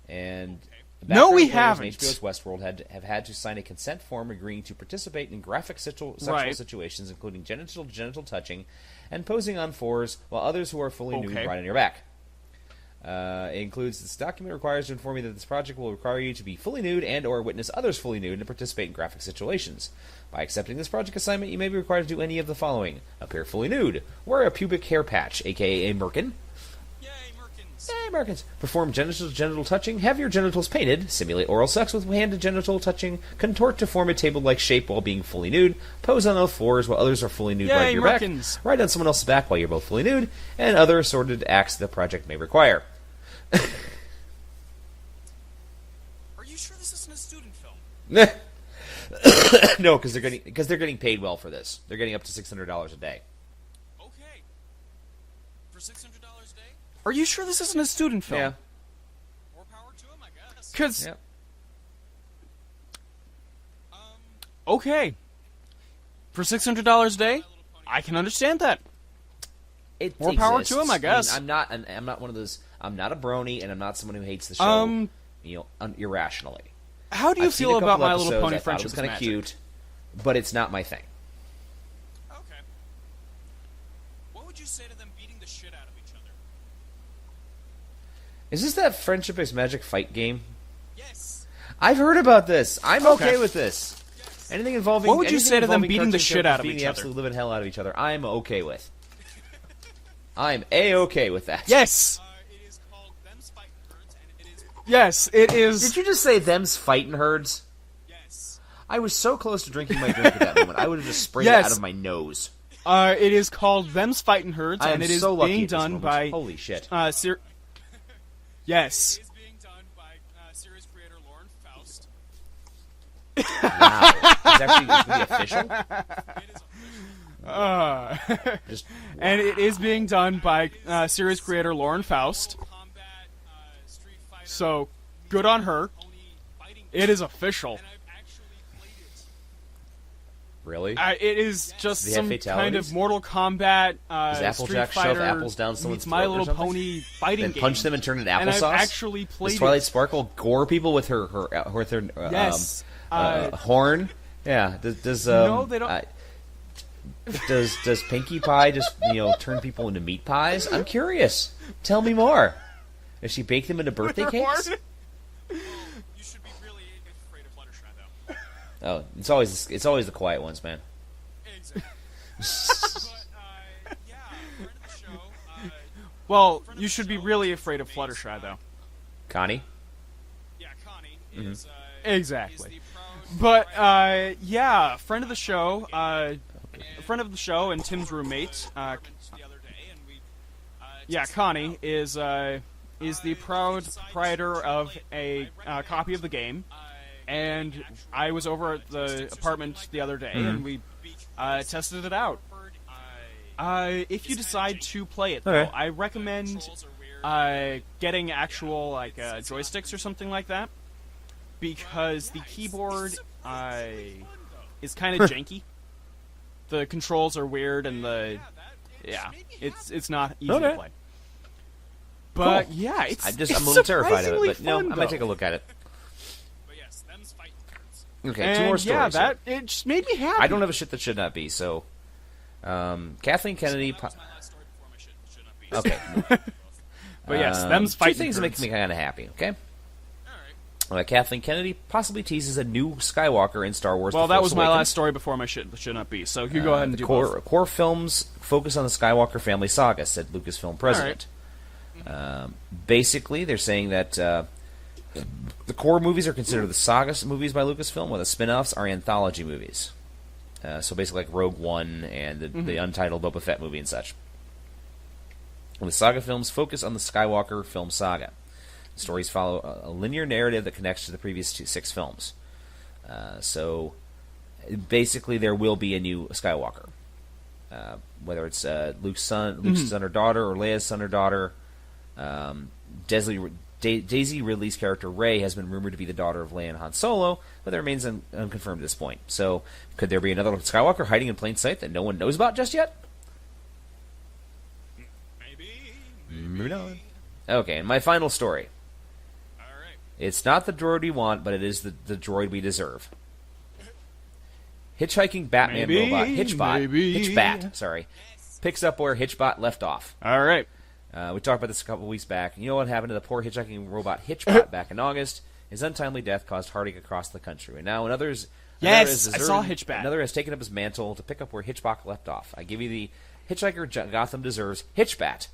S1: And
S2: No, we
S1: Background players in
S2: haven't.
S1: HBO's Westworld have had to sign a consent form agreeing to participate in graphic sexual
S2: Right.
S1: situations, including genital touching and posing on fours, while others who are fully nude
S2: Okay.
S1: ride on your back. It includes, this document requires to inform you that this project will require you to be fully nude and or witness others fully nude and participate in graphic situations. By accepting this project assignment, you may be required to do any of the following: appear fully nude, wear a pubic hair patch, aka a merkin,
S3: Yay, Merkins.
S1: Hey, Americans. Perform genital touching, have your genitals painted, simulate oral sex with hand and genital touching, contort to form a table-like shape while being fully nude, pose on all fours while others are fully nude,
S2: Yay,
S1: ride your
S2: Merkins.
S1: back, ride on someone else's back while you're both fully nude, and other assorted acts the project may require.
S3: Are you sure this isn't a student film?
S1: No, because they're getting paid well for this. They're getting up to $600 a day.
S3: Okay. For $600 a day?
S2: Are you sure this isn't a student film?
S1: Yeah.
S3: More power to him, I guess.
S2: Because,
S1: Yep.
S2: okay, for $600 a day, I can understand that.
S1: It
S2: More power to
S1: exists.
S2: him, I guess.
S1: I'm not one of those. I'm not a brony, and I'm not someone who hates the show. Irrationally.
S2: How do you
S1: I've seen
S2: feel
S1: a couple
S2: about My
S1: episodes,
S2: Little Pony
S1: I thought it
S2: Friendship
S1: was
S2: is
S1: kind of
S2: Magic?
S1: cute, but it's not my thing.
S3: Okay. What would you say to them beating the shit out of each other?
S1: Is this that Friendship is Magic fight game?
S3: Yes.
S1: I've heard about this. I'm okay,
S2: Okay.
S1: with this.
S3: Yes.
S1: Anything involving
S2: What would you
S1: anything
S2: say to them
S1: involving
S2: beating the
S1: cartoon
S2: shit
S1: characters
S2: out of
S1: beating
S2: each
S1: the
S2: other?
S1: absolute living hell out of each other? I'm okay with. I'm a-okay with that.
S2: Yes,
S3: It is called Them's Fighting Birds, and it is...
S2: yes, it is.
S1: Did you just say them's fighting herds?
S3: Yes.
S1: I was so close to drinking my drink at that moment. I would have just sprayed
S2: Yes.
S1: it out of my nose.
S2: It is called Them's Fighting Herds,
S1: I am
S2: and it is
S1: so lucky
S2: being
S1: at this
S2: done
S1: moment.
S2: by.
S1: Holy shit.
S2: Yes.
S3: It is being done by series creator Lauren Faust.
S1: Wow. It's actually going to be official?
S3: It is official.
S1: Just,
S2: And it is being done by series creator Lauren Faust.
S3: Combat, Street Fighter,
S2: So, good on her.
S3: Pony Fighting
S2: It is official.
S3: and I've actually played it.
S1: really?
S2: It is just
S1: Do they have
S2: some kind
S1: fatalities?
S2: of Mortal Kombat,
S1: Does
S2: Street
S1: Applejack shove
S2: Fighter
S1: apples down someone's
S2: meets My
S1: throat or
S2: Little
S1: something?
S2: Pony fighting
S1: Then
S2: game.
S1: punch them and turn it
S2: and I've
S1: applesauce?
S2: actually
S1: Does
S2: played
S1: Twilight
S2: it.
S1: Sparkle gore people with her
S2: Yes.
S1: horn? Yeah. Does
S2: No, they don't-
S1: does Pinkie Pie just turn people into meat pies? I'm curious. Tell me more. Does she bake them into birthday cakes?
S3: You should be really afraid of Fluttershy, though.
S1: Oh, it's always the quiet ones, man.
S3: Exactly. But, yeah, friend of the show.
S2: Well, you should be really afraid of Fluttershy, though.
S1: Connie.
S3: Yeah, Connie
S1: Mm-hmm.
S3: is...
S2: Exactly.
S3: Is the proud
S2: But yeah, friend of the show, friend of the show, and Tim's roommate.
S3: the other day, and we...
S2: Yeah,
S3: tested
S2: Connie
S3: it out.
S2: is the proud proprietor of a copy of the game, and I was over at the apartment the other day, and we tested it out. If you decide to play it, though,
S1: Okay.
S2: I recommend getting actual joysticks or something like that, because the keyboard is kind of janky. The controls are weird, and it's not easy to
S1: Okay.
S2: play. But
S1: Cool.
S2: yeah, it's
S1: I'm
S2: it's
S1: a little terrified of it, but
S2: surprisingly
S1: I
S2: fun,
S1: might take a
S2: though.
S1: look at it.
S3: But yes, them's fighting birds.
S1: Okay,
S2: And
S1: two more stories.
S2: yeah,
S1: here.
S2: that it just made me happy.
S1: I don't have a shit that should not be. So, Kathleen Kennedy.
S3: That was my last story before my shit should not be.
S1: Okay.
S2: But yes, them's fighting
S1: Two things that make
S2: birds.
S1: me kind of happy. Okay.
S3: Alright.
S1: Kathleen Kennedy possibly teases a new Skywalker in Star Wars.
S2: Well,
S1: The
S2: that
S1: Force
S2: was my
S1: Awakens.
S2: last story before my shit should not be. So you go ahead and
S1: The
S2: do
S1: core,
S2: both.
S1: core films focus on the Skywalker family saga, said Lucasfilm president. Basically, they're saying that the core movies are considered the saga movies by Lucasfilm, while the spin-offs are anthology movies. So basically like Rogue One and the untitled Boba Fett movie and such. And the saga films focus on the Skywalker film saga. The stories follow a linear narrative that connects to the previous 6 films. So basically there will be a new Skywalker. Whether it's Luke's son or daughter, or Leia's son or daughter. Daisy Ridley's character Rey has been rumored to be the daughter of Leia and Han Solo, but that remains unconfirmed at this point. So, could there be another Skywalker hiding in plain sight that no one knows about just yet?
S3: Maybe.
S1: Moving on. Okay, and my final story.
S3: Alright.
S1: It's not the droid we want, but it is the droid we deserve. Hitchhiking Batman
S2: Maybe,
S1: robot Hitchbot.
S2: maybe.
S1: Hitchbat, sorry. Picks up where Hitchbot left off.
S2: All right.
S1: We talked about this a couple weeks back. You know what happened to the poor hitchhiking robot Hitchbot back in August? His untimely death caused heartache across the country. And now another
S2: Yes, I saw Hitchbat.
S1: Another has taken up his mantle to pick up where Hitchbot left off. I give you the Hitchhiker Gotham deserves Hitchbat.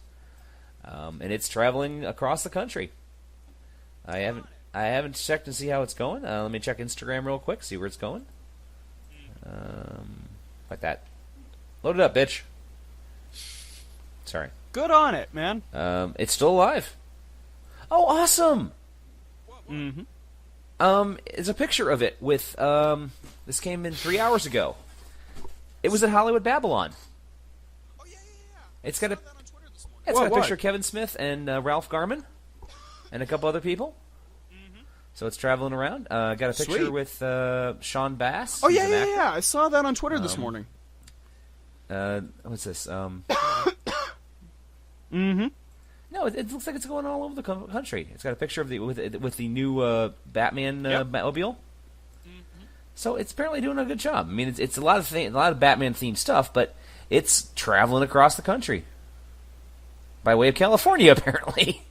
S1: And it's traveling across the country. I haven't checked to see how it's going. Let me check Instagram real quick, see where it's going. Like that. Load it up, bitch. Sorry.
S2: Good on it, man.
S1: It's still alive. Oh, awesome!
S2: Mm-hmm.
S1: It's a picture of it with, this came in 3 hours ago. It was at Hollywood Babylon.
S3: Oh, yeah.
S1: It's got a,
S3: I saw that on Twitter this morning.
S1: it's got a
S2: What?
S1: picture of Kevin Smith and Ralph Garman and a couple other people. So it's traveling around. Got a picture
S2: Sweet.
S1: with Sean Bass.
S2: Oh,
S1: He's
S2: yeah,
S1: an
S2: yeah,
S1: actor.
S2: yeah. I saw that on Twitter this morning.
S1: What's this?
S2: Mm-hmm.
S1: No, it looks like it's going all over the country. It's got a picture of the with the new Batman
S2: Yep.
S1: Batmobile. So it's apparently doing a good job. I mean, it's a lot of Batman themed stuff, but it's traveling across the country by way of California, apparently.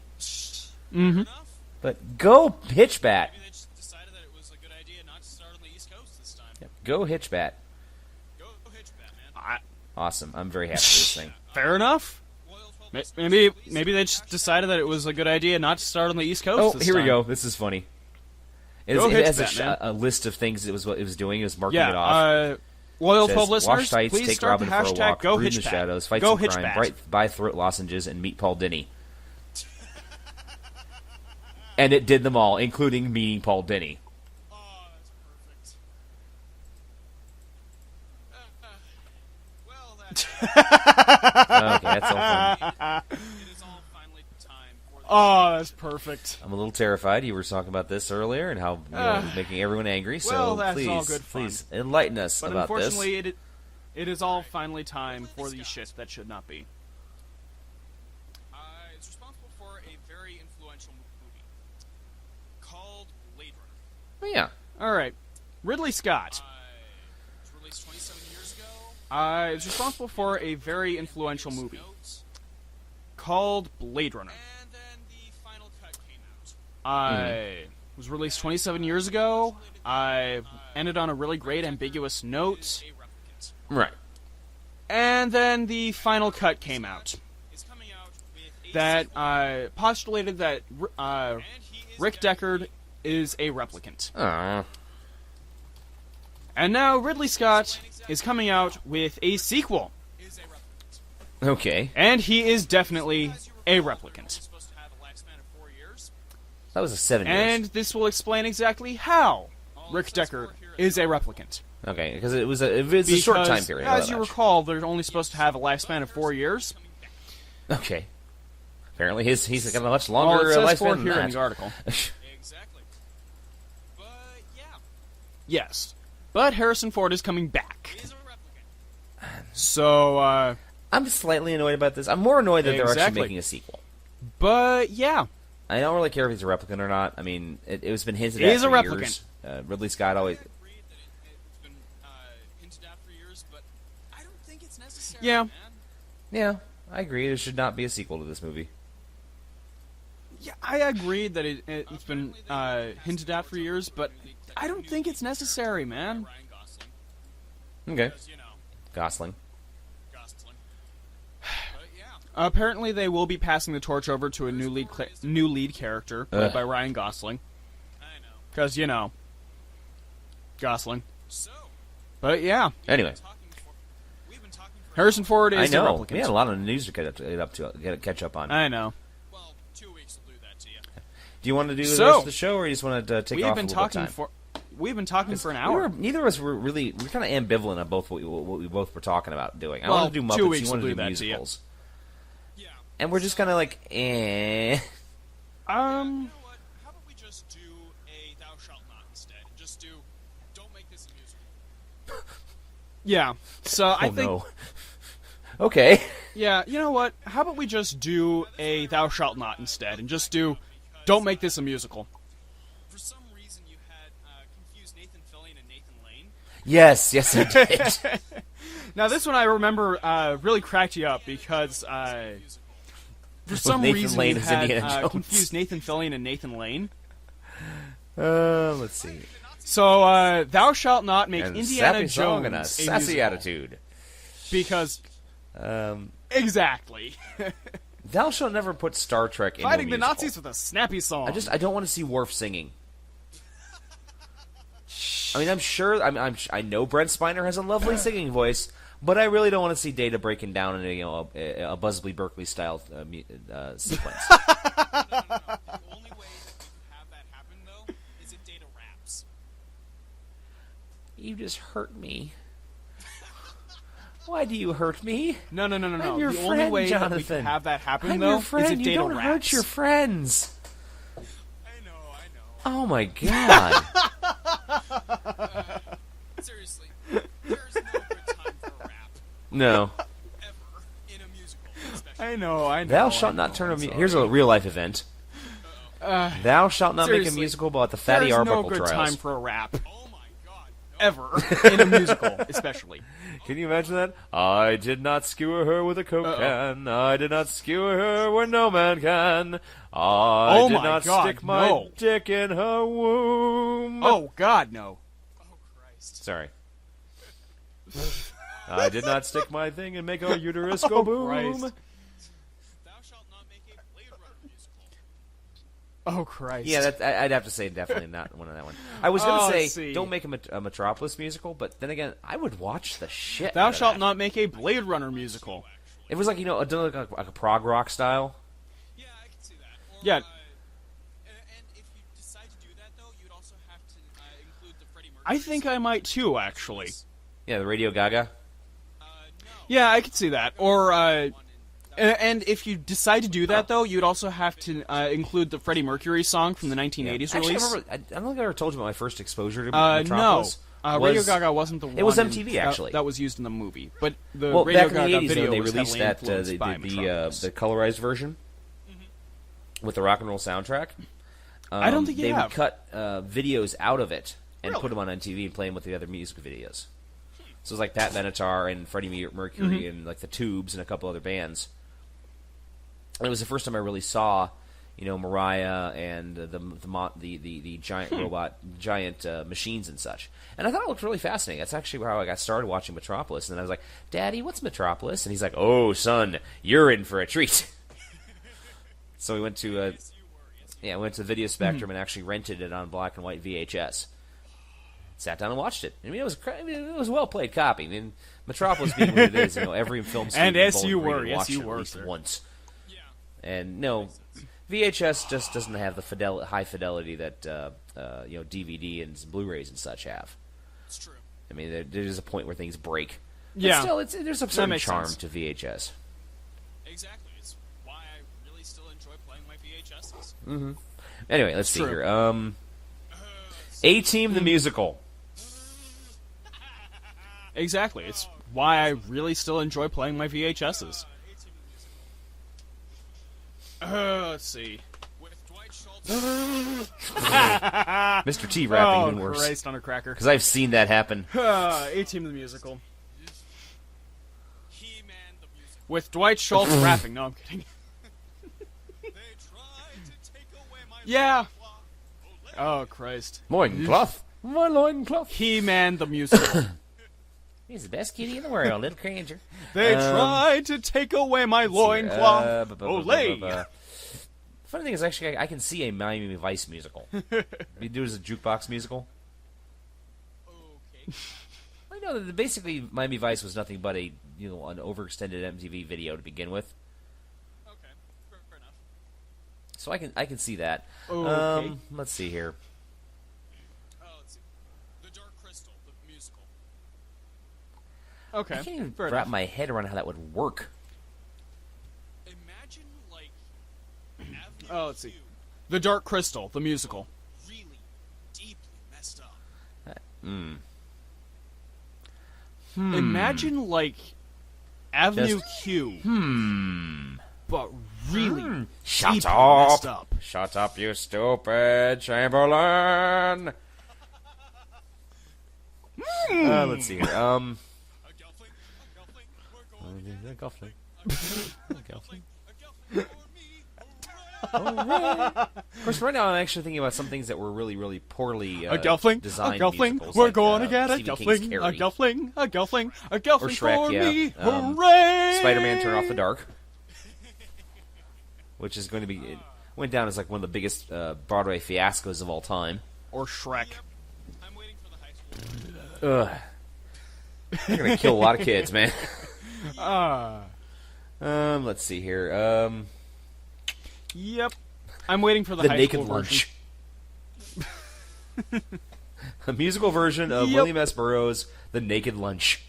S2: Mm-hmm.
S3: Enough?
S1: But go Hitchbat,
S3: Maybe they just decided that it was a good idea not to start on the East Coast this time.
S1: go Hitchbat.
S3: Go Hitchbat, man.
S1: Awesome. I'm very happy with this thing.
S2: Fair enough.
S3: Loyal 12
S2: Maybe they just decided that it was a good idea not to start on the East Coast.
S1: Oh,
S2: this
S1: here we
S2: time.
S1: go. This is funny. It
S2: Go
S1: has
S2: Hitchbat, man.
S1: a list of things it was what it was doing. It was marking
S2: Yeah.
S1: it off.
S2: Loyal
S1: Says,
S2: 12 listeners,
S1: wash tights,
S2: please
S1: take
S2: start
S1: Robin
S2: the
S1: for a
S2: hashtag
S1: walk,
S2: Go
S1: brood in the
S2: Hitchbat.
S1: shadows, fight
S2: Go
S1: some crime,
S2: Hitchbat.
S1: buy throat lozenges, and meet Paul Dini. And it did them all, including meeting Paul Dini.
S3: Oh, that's perfect. Well,
S1: Okay, that's all fun.
S3: it is all finally time for the
S2: Oh, that's perfect.
S1: I'm a little terrified. You were talking about this earlier and how making everyone angry. So
S2: well, that's
S1: please,
S2: all good fun.
S1: please enlighten us
S2: But
S1: about this.
S2: unfortunately, it is all finally time for the shit that should not be.
S3: It's responsible for a very influential movie called Blade Runner.
S1: Oh, yeah.
S2: All right, Ridley Scott.
S3: It was released 27 years ago.
S2: Is responsible for a very influential movie
S3: Notes,
S2: called Blade Runner.
S3: and then the final cut came out.
S2: Was released 27 years ago. I ended on a really great ambiguous note,
S3: A replicant.
S1: Right.
S2: and then the final cut came out
S3: It's coming out with a
S2: that
S3: sequel,
S2: postulated that
S3: and he is
S2: Rick
S3: gonna
S2: Deckard is a replicant.
S1: Aw.
S2: And now Ridley Scott is coming out with a sequel,
S3: is a replicant.
S1: Okay.
S2: and he is definitely
S3: As you
S2: a
S3: recall,
S2: replicant.
S3: it's supposed to have a lifespan of 4 years.
S1: That was a 7 years.
S2: And this will explain exactly how Rick Deckard is a replicant.
S1: Okay, because it was a short time
S2: Because,
S1: period.
S2: as
S1: not
S2: you
S1: much.
S2: recall, they're only supposed to have a lifespan of 4 years.
S1: Okay. Apparently he's got a much
S2: Well,
S1: longer
S2: it says
S1: lifespan
S2: 4
S1: than
S2: here in
S1: that.
S2: the article.
S3: Exactly. But yeah,
S2: Yes. But Harrison Ford is coming back.
S3: he is a replicant.
S2: So,
S1: I'm slightly annoyed about this. I'm more annoyed that they're actually
S2: Exactly.
S1: making a sequel.
S2: but yeah.
S1: I don't really care if he's a replicant or not. I mean, it has been hinted
S2: He
S1: at
S2: is a
S1: for
S2: replicant.
S1: years. Ridley Scott always...
S3: I agreed that it's been hinted at for years, but I don't think it's necessary,
S2: Yeah.
S3: man.
S1: Yeah, I agree. There should not be a sequel to this movie.
S2: Yeah, I agree that it's been hinted at for years, but I don't think it's necessary, man.
S3: Ryan Gosling,
S1: Okay.
S3: because, you know,
S1: Gosling.
S3: Gosling. But yeah,
S2: Apparently, they will be passing the torch over to a new lead character played
S1: Ugh.
S2: by Ryan Gosling,
S3: I know.
S2: because you know, Gosling.
S3: So,
S2: But yeah,
S1: Anyway,
S3: we've been talking for
S2: Harrison Ford
S1: I
S2: is
S1: know.
S2: a replicant.
S1: We had a lot of news to catch up on.
S2: I know.
S3: well, 2 weeks will do that to you.
S1: Do you want to do the
S2: So,
S1: rest of the show, or you just want to take
S2: We've
S1: off
S2: been
S1: a little bit
S2: talking
S1: of time?
S2: we've been talking for an hour.
S1: Neither of us were really... We're kind of ambivalent on both what we both were talking about doing. I
S2: Well,
S1: want to do
S2: 2
S1: Muppets,
S2: weeks
S1: you want
S2: will
S1: to
S2: do
S1: do
S2: that to you.
S1: musicals.
S3: Yeah.
S1: And we're just kind of like, eh...
S3: You know what? How about we just do a Thou Shalt Not instead? And just do, don't make this a musical.
S2: Yeah. So I
S1: oh,
S2: think.
S1: no. Okay.
S2: Yeah. You know what? How about we just do a Thou Shalt Not instead, and just do, don't make this a musical.
S3: confuse Nathan Fillion and Nathan Lane?
S1: Yes, I did.
S2: Now, this one I remember really cracked you up because for some
S1: Nathan
S2: reason
S1: Lane
S2: you
S1: as Indiana
S2: had
S1: Jones.
S2: confused Nathan Fillion and Nathan Lane.
S1: Let's see.
S2: So, thou shalt not make
S1: And
S2: Indiana
S1: sappy song
S2: Jones
S1: and a
S2: a
S1: sassy
S2: musical.
S1: attitude.
S2: Because,
S1: Um,
S2: exactly.
S1: thou shalt never put Star Trek into a
S2: Fighting the
S1: musical.
S2: Nazis with a snappy song.
S1: I don't want to see Worf singing. I mean, I'm sure. I know Brent Spiner has a lovely singing voice, but I really don't want to see Data breaking down in a Busby Berkeley style sequence.
S3: The only way to have that happen, though, is if Data raps.
S1: You just hurt me. Why do you hurt me?
S2: No.
S1: I'm your
S2: the
S1: friend,
S2: only way that we
S1: Jonathan.
S2: can have that happen,
S1: I'm
S2: though,
S1: your friend.
S2: is if
S1: You
S2: Data
S1: don't
S2: raps.
S1: hurt your friends.
S3: I know.
S1: Oh my god.
S3: Seriously, there's no good time for a rap,
S1: No.
S3: ever, in a musical, especially.
S2: I know.
S1: Thou shalt not turn a Here's a real life event. Thou shalt not make a
S2: seriously,
S1: musical about the Fatty
S2: There's no
S1: Arbuckle
S2: good
S1: trials.
S2: time for a rap.
S3: Oh my god, no.
S2: Ever. In a musical, especially.
S1: Can you imagine that? I did not skewer her with a Coke can. I did not skewer her where no man can. I did
S2: my
S1: not
S2: God,
S1: stick my
S2: no.
S1: dick in her womb.
S2: Oh, God, no.
S3: Oh Christ.
S1: Sorry. I did not stick my thing and make her uterus go boom.
S2: Christ.
S3: Thou shalt not make a Blade Runner musical.
S2: Oh, Christ.
S1: Yeah, I'd have to say definitely not one of that one. I was going to
S2: let's
S1: say
S2: see.
S1: don't make a Metropolis musical, but then again, I would watch the shit.
S2: Thou
S1: out of
S2: shalt
S1: that.
S2: not make a Blade Runner musical.
S1: It was like done like a prog rock style.
S3: Yeah, I can see that. Or,
S2: Yeah.
S3: And if you decide to do that, though, you'd also have to include the Freddie Mercury.
S2: I think I might too, actually.
S1: Yeah, the Radio Gaga.
S3: No.
S2: Yeah, I could see that. Or,
S3: One in,
S2: and if you decide to do that, though, you'd also have to include the Freddie Mercury song from the 1980s
S1: Actually,
S2: release.
S1: I don't think I ever told you about my first exposure to
S2: No.
S1: Metropolis.
S2: Radio Gaga wasn't the one.
S1: It was MTV, actually.
S2: That was used in the movie. But the
S1: Well,
S2: Radio
S1: back in
S2: Gaga
S1: the 80s,
S2: video
S1: though, they
S2: was
S1: released
S2: heavily
S1: that
S2: influenced by Metropolis.
S1: the colorized version with the rock and roll soundtrack.
S2: I don't think you
S1: they
S2: have.
S1: would cut videos out of it and
S2: Really?
S1: put them on MTV and play them with the other music videos. So it was like Pat Benatar and Freddie Mercury and like the Tubes and a couple other bands. And it was the first time I really saw, Mariah and the giant giant machines and such. And I thought it looked really fascinating. That's actually how I got started watching Metropolis. And then I was like, "Daddy, what's Metropolis?" And he's like, "Oh, son, you're in for a treat." So we went to
S3: yes, you were. Yes, you
S1: went to Video Spectrum and actually rented it on black and white VHS. Sat down and watched it. I mean, it was a well played copy. I mean, Metropolis being what it is, every film student
S2: And
S1: in
S2: yes,
S1: Bowling
S2: you
S1: Green
S2: were.
S1: had
S2: Yes,
S1: watched
S2: you
S1: it
S2: were,
S1: at least
S2: sir.
S1: once.
S3: Yeah.
S1: And no, VHS just doesn't have the high fidelity that DVD and Blu-rays and such have.
S3: It's true.
S1: I mean, there is a point where things break. But
S2: Yeah.
S1: still, there's a certain
S2: makes
S1: charm
S2: sense.
S1: to VHS.
S3: Exactly. It's why I really still enjoy playing my VHSs.
S1: Anyway, let's see
S2: True.
S1: here. A-Team the musical.
S2: Exactly. It's why I really still enjoy playing my VHSs. Let's see.
S3: With Dwight Schultz.
S1: Mr. T rapping
S2: Oh,
S1: even worse.
S2: Christ on a cracker.
S1: Because I've seen that happen.
S2: A-Team the musical.
S3: He-Man the musical.
S2: With Dwight Schultz rapping. No, I'm kidding.
S3: They tried to take away my
S2: Yeah.
S3: loincloth.
S2: Oh, Christ.
S1: Loincloth. My loincloth.
S2: He-Man the musical.
S1: He's the best kitty in the world, little Cranger.
S2: They tried to take away my loincloth. Olay!
S1: Funny thing is, actually, I can see a Miami Vice musical. You do it as a jukebox musical.
S3: Okay.
S1: I know that basically Miami Vice was nothing but an overextended MTV video to begin with.
S3: Okay. Fair enough.
S1: So I can see that.
S2: Okay.
S1: Let's see here.
S3: Oh, let's see. The Dark Crystal, the musical.
S2: Okay.
S1: I can't even
S2: fair
S1: wrap
S2: enough.
S1: my head around how that would work.
S3: Imagine, like, Avenue
S2: Oh, let's see.
S3: Q
S2: The Dark Crystal, the musical.
S3: really deeply messed up.
S2: Imagine, like, Avenue Q, but really
S1: Shut
S2: deeply
S1: up!
S2: messed up.
S1: Shut up, you stupid Chamberlain! Let's see here.
S3: A gelfling, we're going
S1: Gelfling.
S3: Gelfling, a gelfling for me.
S1: Of course, right now I'm actually thinking about some things that were really, really poorly
S2: A gelfling,
S1: designed
S2: a gelfling,
S1: musicals,
S2: we're
S1: like,
S2: going to get a
S1: Stephen King's
S2: gelfling, a
S1: Carrie.
S2: gelfling, a gelfling, a gelfling
S1: Or Shrek,
S2: for
S1: yeah.
S2: me, hooray!
S1: Spider-Man: Turn Off the Dark, which is going to be it went down as like one of the biggest Broadway fiascos of all time.
S2: Or Shrek.
S3: I'm waiting for the high school.
S1: Ugh. They're gonna kill a lot of kids, man.
S2: Ah.
S1: Let's see here.
S2: Yep. I'm waiting for the,
S1: The
S2: high
S1: Naked
S2: school
S1: Lunch. A musical version of
S2: Yep.
S1: William S. Burroughs' The Naked Lunch.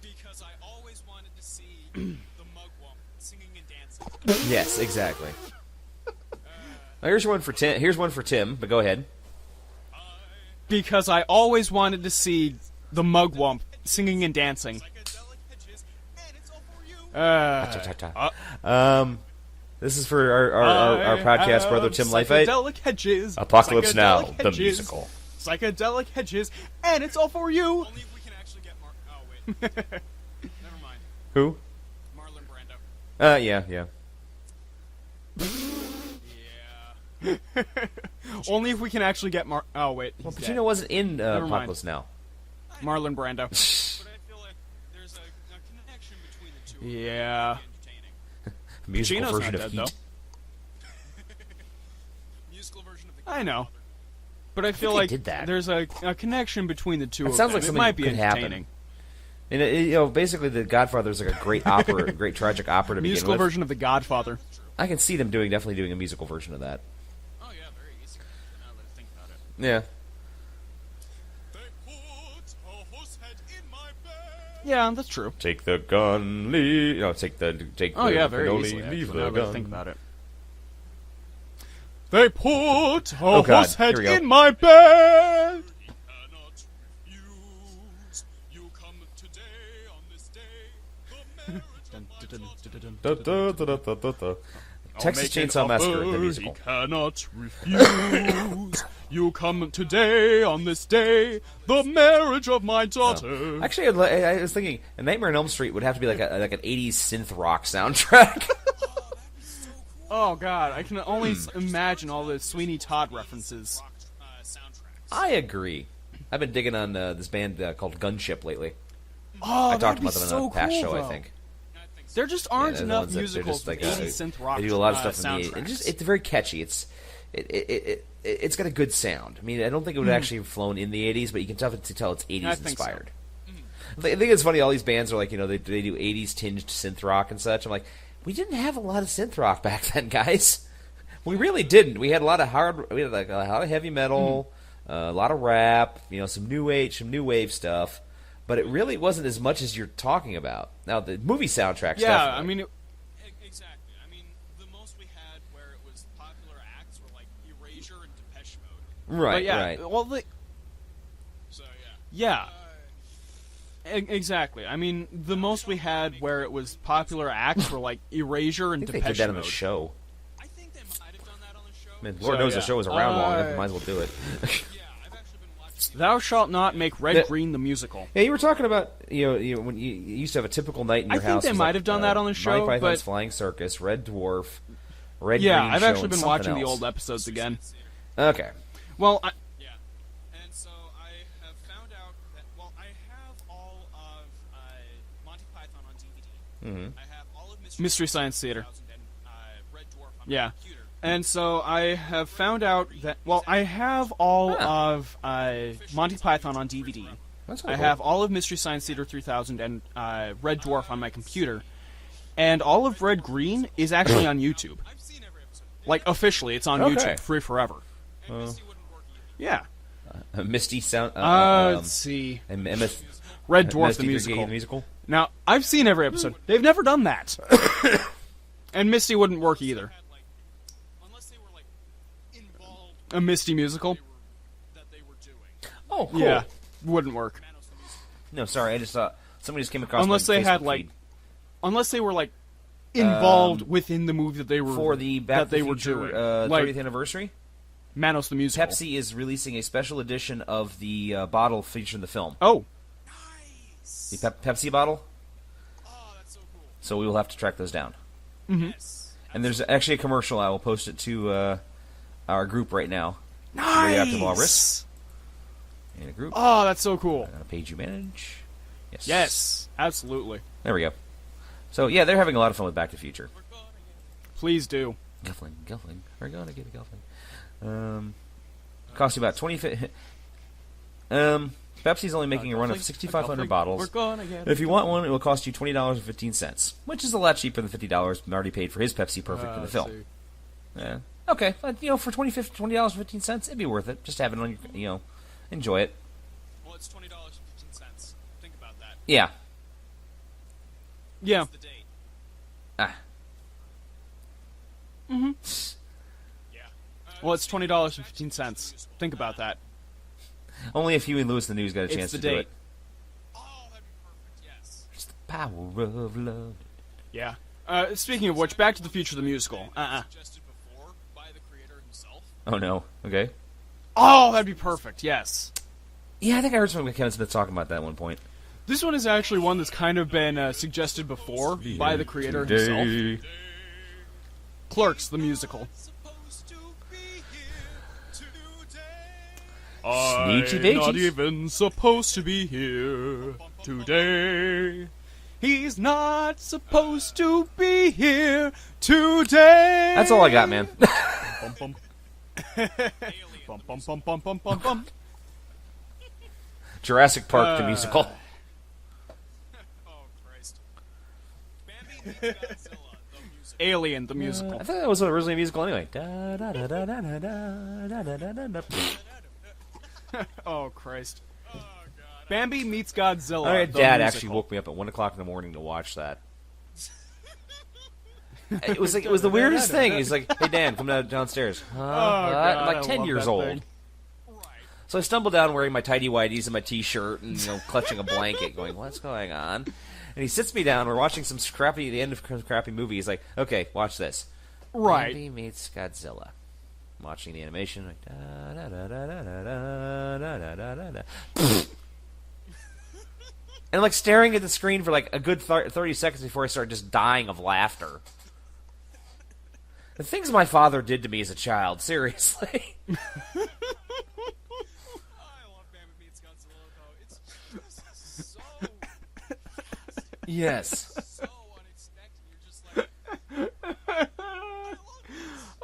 S3: Because I always wanted to see the mugwump singing and dancing.
S1: Yes, exactly. Here's one for Tim. Here's one for Tim. But go ahead.
S2: Because I always wanted to see the mugwump singing and dancing.
S3: Psychedelic hedges, and it's all for you.
S1: This is for our podcast brother Tim Leifheit.
S2: Psychedelic hedges.
S1: Apocalypse Now,
S2: psychedelic
S1: the
S2: hedges,
S1: musical.
S2: Psychedelic hedges, and it's all for you.
S3: Only if we can actually get Oh, wait. Never mind.
S1: Who?
S3: Marlon Brando.
S1: Yeah.
S3: Yeah.
S2: Only if we can actually get Oh wait,
S1: Well,
S2: he's
S1: Pacino
S2: dead.
S1: wasn't in
S2: mind.
S1: Apocalypse Now.
S2: Marlon Brando.
S3: But I feel like there's a connection between the two.
S2: Yeah.
S3: Entertaining.
S1: Musical
S2: Pacino's
S1: version
S2: not
S1: of
S2: dead,
S1: Heat.
S3: Musical version of the
S2: I know. But I feel
S1: they
S2: like
S1: did that.
S2: there's a connection between the two
S1: That
S2: of
S1: sounds
S2: them.
S1: like
S2: It
S1: something
S2: might be
S1: could happen.
S2: entertaining.
S1: And basically, The Godfather is like a great opera, great tragic opera to begin
S2: Musical
S1: with.
S2: version of The Godfather.
S1: I can see them definitely doing a musical version of that.
S3: Oh yeah, very easy. Now that I think about it.
S1: Yeah.
S3: They put a horse head in my bed.
S2: Yeah, that's true.
S1: Take the gun, leave. No, take the
S2: Oh yeah, very
S1: cannoli,
S2: easily.
S1: leave
S2: Actually,
S1: the
S2: now that I
S1: gun.
S2: think about it. They put a
S1: God,
S2: horse head
S1: here we go.
S2: in my bed.
S3: Cannot refuse. You come today on this day. The marriage of my daughter.
S1: Da, da, da, da, da, da. Texas
S2: Make an
S1: Chainsaw Massacre,
S2: offer
S1: the musical.
S2: He cannot refuse. You come today on this day, the marriage of my daughter.
S1: Actually, I was thinking, A Nightmare on Elm Street would have to be like an '80s synth rock soundtrack.
S2: Oh god, I can only imagine all the Sweeney Todd references.
S3: Soundtracks.
S1: I agree. I've been digging on this band called Gunship lately.
S2: Oh,
S1: I talked
S2: that'd be
S1: about them in
S2: so
S1: a past
S2: cool,
S1: show,
S2: though.
S1: I think.
S3: I think so.
S2: There just aren't
S1: Yeah, they're the
S2: enough
S1: ones that they're
S2: musicals
S1: just
S2: with
S1: like,
S2: 80s synth rock
S1: They do a lot of stuff in
S2: soundtracks.
S1: the. It's very catchy. It's got a good sound. I mean, I don't think it would actually have flown in the '80s, but you can tell it's '80s
S2: I think so.
S1: inspired. I think it's funny. All these bands are like, they do '80s tinged synth rock and such. I'm like, we didn't have a lot of synth rock back then, guys. We really didn't. We had a lot of we had like a lot of heavy metal, a lot of rap, some new wave stuff. But it really wasn't as much as you're talking about. Now the movie soundtracks.
S2: Yeah,
S1: definitely.
S2: I mean,
S3: Exactly. I mean, the most we had where it was popular acts were like Erasure and Depeche Mode.
S1: right,
S2: but yeah,
S1: right.
S3: So
S2: well,
S3: yeah.
S2: yeah, exactly. I mean, the most we had where it was popular acts were like Erasure
S1: I
S2: and
S1: think they
S2: Depeche
S1: did that on
S2: Mode.
S1: the show.
S3: I think they might have done that on the show.
S1: I mean, Lord knows
S2: yeah.
S1: the show was around long enough. Might as well do it.
S3: Yeah, I've actually been watching.
S2: Thou shalt not make Red
S1: That-
S2: Green the musical.
S1: Yeah, you were talking about when you used to have a typical night in
S2: I
S1: your
S2: think
S1: house.
S2: they
S1: It was
S2: might
S1: like,
S2: have done that on the show,
S1: Monty Python's
S2: but-
S1: Flying Circus, Red Dwarf, Red
S2: Yeah,
S1: Green
S2: I've
S1: Show,
S2: actually
S1: and
S2: been
S1: something
S2: watching the
S1: else.
S2: old episodes again.
S1: Okay.
S2: Well,
S3: Yeah. And so I have found out that, well, I have all of Monty Python on DVD.
S1: Mm-hmm.
S3: I have all of
S2: Mystery Science Theater.
S3: 2000 and Red Dwarf on
S2: Yeah.
S3: my computer.
S2: And so I have found out that, well, I have all of Monty Python on DVD.
S1: That's
S2: I have all of Mystery Science Theater 3000 and Red Dwarf on my computer. And all of Red Green is actually on YouTube.
S3: I've seen every episode.
S2: Like, officially, it's on
S1: Okay.
S2: YouTube, free forever.
S3: And Misty wouldn't work either.
S2: Yeah.
S1: Misty Sound.
S2: Let's see.
S1: and
S2: Red Dwarf,
S1: Misty
S2: the
S1: Brigade,
S2: musical.
S1: the musical.
S2: Now, I've seen every episode. They've never done that. And Misty wouldn't work either.
S3: Had, like, unless they were, like, involved
S2: A Misty musical?
S3: that they were doing.
S1: Oh, cool.
S2: Yeah, wouldn't work.
S3: Manos the musical.
S1: No, sorry, I just saw somebody just came across.
S2: Unless
S1: my
S2: they had,
S1: Facebook
S2: like,
S1: feed.
S2: unless they were, like, involved within the movie that they were
S1: for the Back
S2: that
S1: to
S2: they
S1: the
S2: were
S1: Future
S2: doing. Like,
S1: 30th anniversary.
S2: Manos the musical.
S1: Pepsi is releasing a special edition of the bottle featured in the film.
S2: Oh,
S3: Nice.
S1: The Pepsi bottle.
S3: Oh, that's so cool.
S1: So we will have to track those down.
S3: Yes.
S1: And there's actually a commercial. I will post it to our group right now.
S2: nice.
S1: Radioactive Walrus. In a group.
S2: Oh, that's so cool.
S1: On a page you manage. Yes.
S2: Yes, absolutely.
S1: There we go. So yeah, they're having a lot of fun with Back to the Future.
S3: We're going again.
S2: Please do.
S1: Guffling. We're gonna get a Guffling. Costs you about 20. Pepsi's only making a run of 6,500 bottles.
S2: We're going again.
S1: If you want one, it will cost you $20.15, which is a lot cheaper than $50 already paid for his Pepsi Perfect in the film. Yeah. Okay, but for $20.15, it'd be worth it. Just have it on your, enjoy it.
S3: Well, it's $20.15. Think about that.
S1: Yeah.
S2: Yeah.
S3: What's the date?
S1: Ah.
S3: Yeah.
S2: Well, it's $20.15. Think about that.
S1: Only if Huey Lewis the News got a chance
S2: It's the
S1: to do
S2: date.
S1: it.
S3: Oh, that'd be perfect. Yes.
S1: It's the power of love.
S2: Yeah. Speaking of which, Back to the Future the musical.
S3: Suggested before by the creator himself.
S1: Oh no. Okay.
S2: Oh, that'd be perfect. Yes.
S1: Yeah, I think I heard something Kevin Smith talking about that at one point.
S2: This one is actually one that's kind of been suggested before by the creator himself. Clerks the musical.
S3: Supposed to be here today.
S1: Sneaky
S2: I'm
S1: bitches.
S2: not even supposed to be here today. He's not supposed to be here today.
S1: That's all I got, man.
S2: Bum, bum. Bum, bum, bum, bum, bum, bum, bum.
S1: Jurassic Park the musical.
S3: Oh, Christ. Bambi meets Godzilla, the music.
S2: Alien the musical.
S1: I thought that was originally a musical anyway. Da, da, da, da, da, da, da, da, da, da, da.
S2: Oh, Christ.
S3: Oh, God.
S2: Bambi meets Godzilla.
S1: My
S2: the
S1: dad
S2: musical.
S1: actually woke me up at 1 o'clock in the morning to watch that. It was the weirdest thing. He's like, "Hey Dan, come downstairs." Huh?
S2: God,
S1: I'm
S2: I
S1: like 10
S2: love
S1: years
S2: that
S1: old.
S2: thing.
S3: Right.
S1: So I stumble down wearing my tidy whities and my t-shirt and clutching a blanket, going, "What's going on?" And he sits me down. We're watching the end of some crappy movie. He's like, "Okay, watch this."
S2: Right.
S1: Bambi meets Godzilla. I'm watching the animation. Like, da, da, da, da, da, da, da, da, da, da. And I'm like staring at the screen for like a good 30 seconds before I start just dying of laughter. The things my father did to me as a child, seriously.
S3: I love Bambi meets Godzilla, though. It's just so
S1: Yes.
S3: so unexpected. You're just like,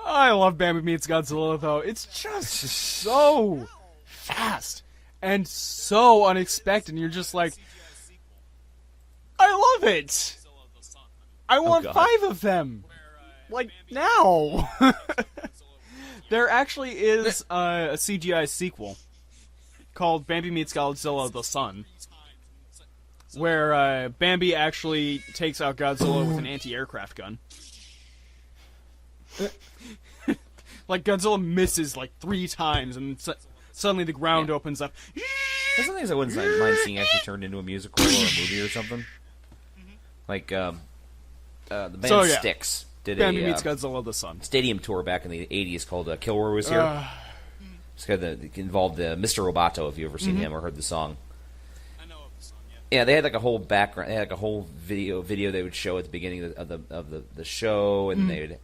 S2: I love Bambi meets Godzilla, though. It's just so fast and so unexpected. And you're just like,
S3: CGI sequel,
S2: I love it.
S3: Godzilla the Sun.
S2: I want
S1: God.
S2: 5 of them.
S3: Where,
S2: Like,
S3: Bambi
S2: now.
S3: Godzilla
S2: There actually is a CGI sequel called Bambi Meets Godzilla the Sun, where Bambi actually takes out Godzilla with an anti-aircraft gun. Like, Godzilla misses like 3 times, and suddenly the ground opens up.
S1: There's some things I wouldn't mind seeing actually turned into a musical or a movie or something. Like, the band
S2: So, yeah.
S1: Styx did
S2: Bambi
S1: a
S2: Meets Godzilla the Sun.
S1: stadium tour back in the 80s called Kilroy Was Here. It's got it involved Mr. Roboto, if you've ever seen him or heard the song.
S3: I know of the song, yeah.
S1: Yeah, they had like a whole background. They had like a whole video they would show at the beginning of the show, and they would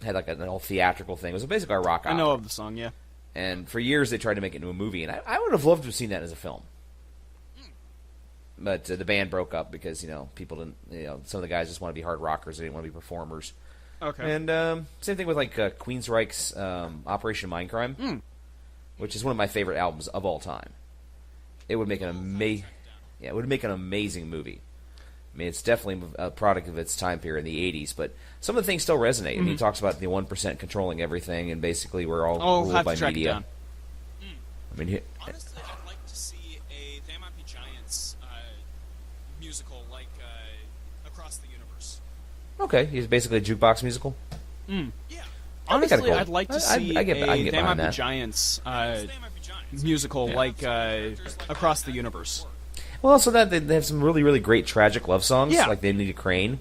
S1: had like a whole theatrical thing. It was basically a rock opera.
S2: I know of the song, yeah.
S1: And for years they tried to make it into a movie, and I would have loved to have seen that as a film. But the band broke up because people didn't. Some of the guys just want to be hard rockers; they didn't want to be performers.
S2: Okay.
S1: And same thing with like Queensryche's Operation Mindcrime, which is one of my favorite albums of all time. It would make an amazing movie. I mean, it's definitely a product of its time period in the '80s, but some of the things still resonate. I mean, he talks about the 1% controlling everything, and basically we're all
S2: I'll
S1: ruled
S2: have
S1: by
S2: to track it
S1: media.
S2: down.
S1: I mean,
S3: Honestly, I'd like to see a They Might Be Giants musical like Across the Universe.
S1: okay, he's basically a jukebox musical.
S3: Yeah.
S2: Honestly,
S1: cool.
S2: I'd like to see
S1: I can get
S2: a They Might
S1: behind
S2: Be
S1: that.
S2: Giants
S3: They Might Be Giants.
S2: musical
S1: Yeah.
S2: like Across the Universe.
S1: Well, also that they have some really, really great tragic love songs,
S2: Yeah.
S1: like "They Need a Crane,"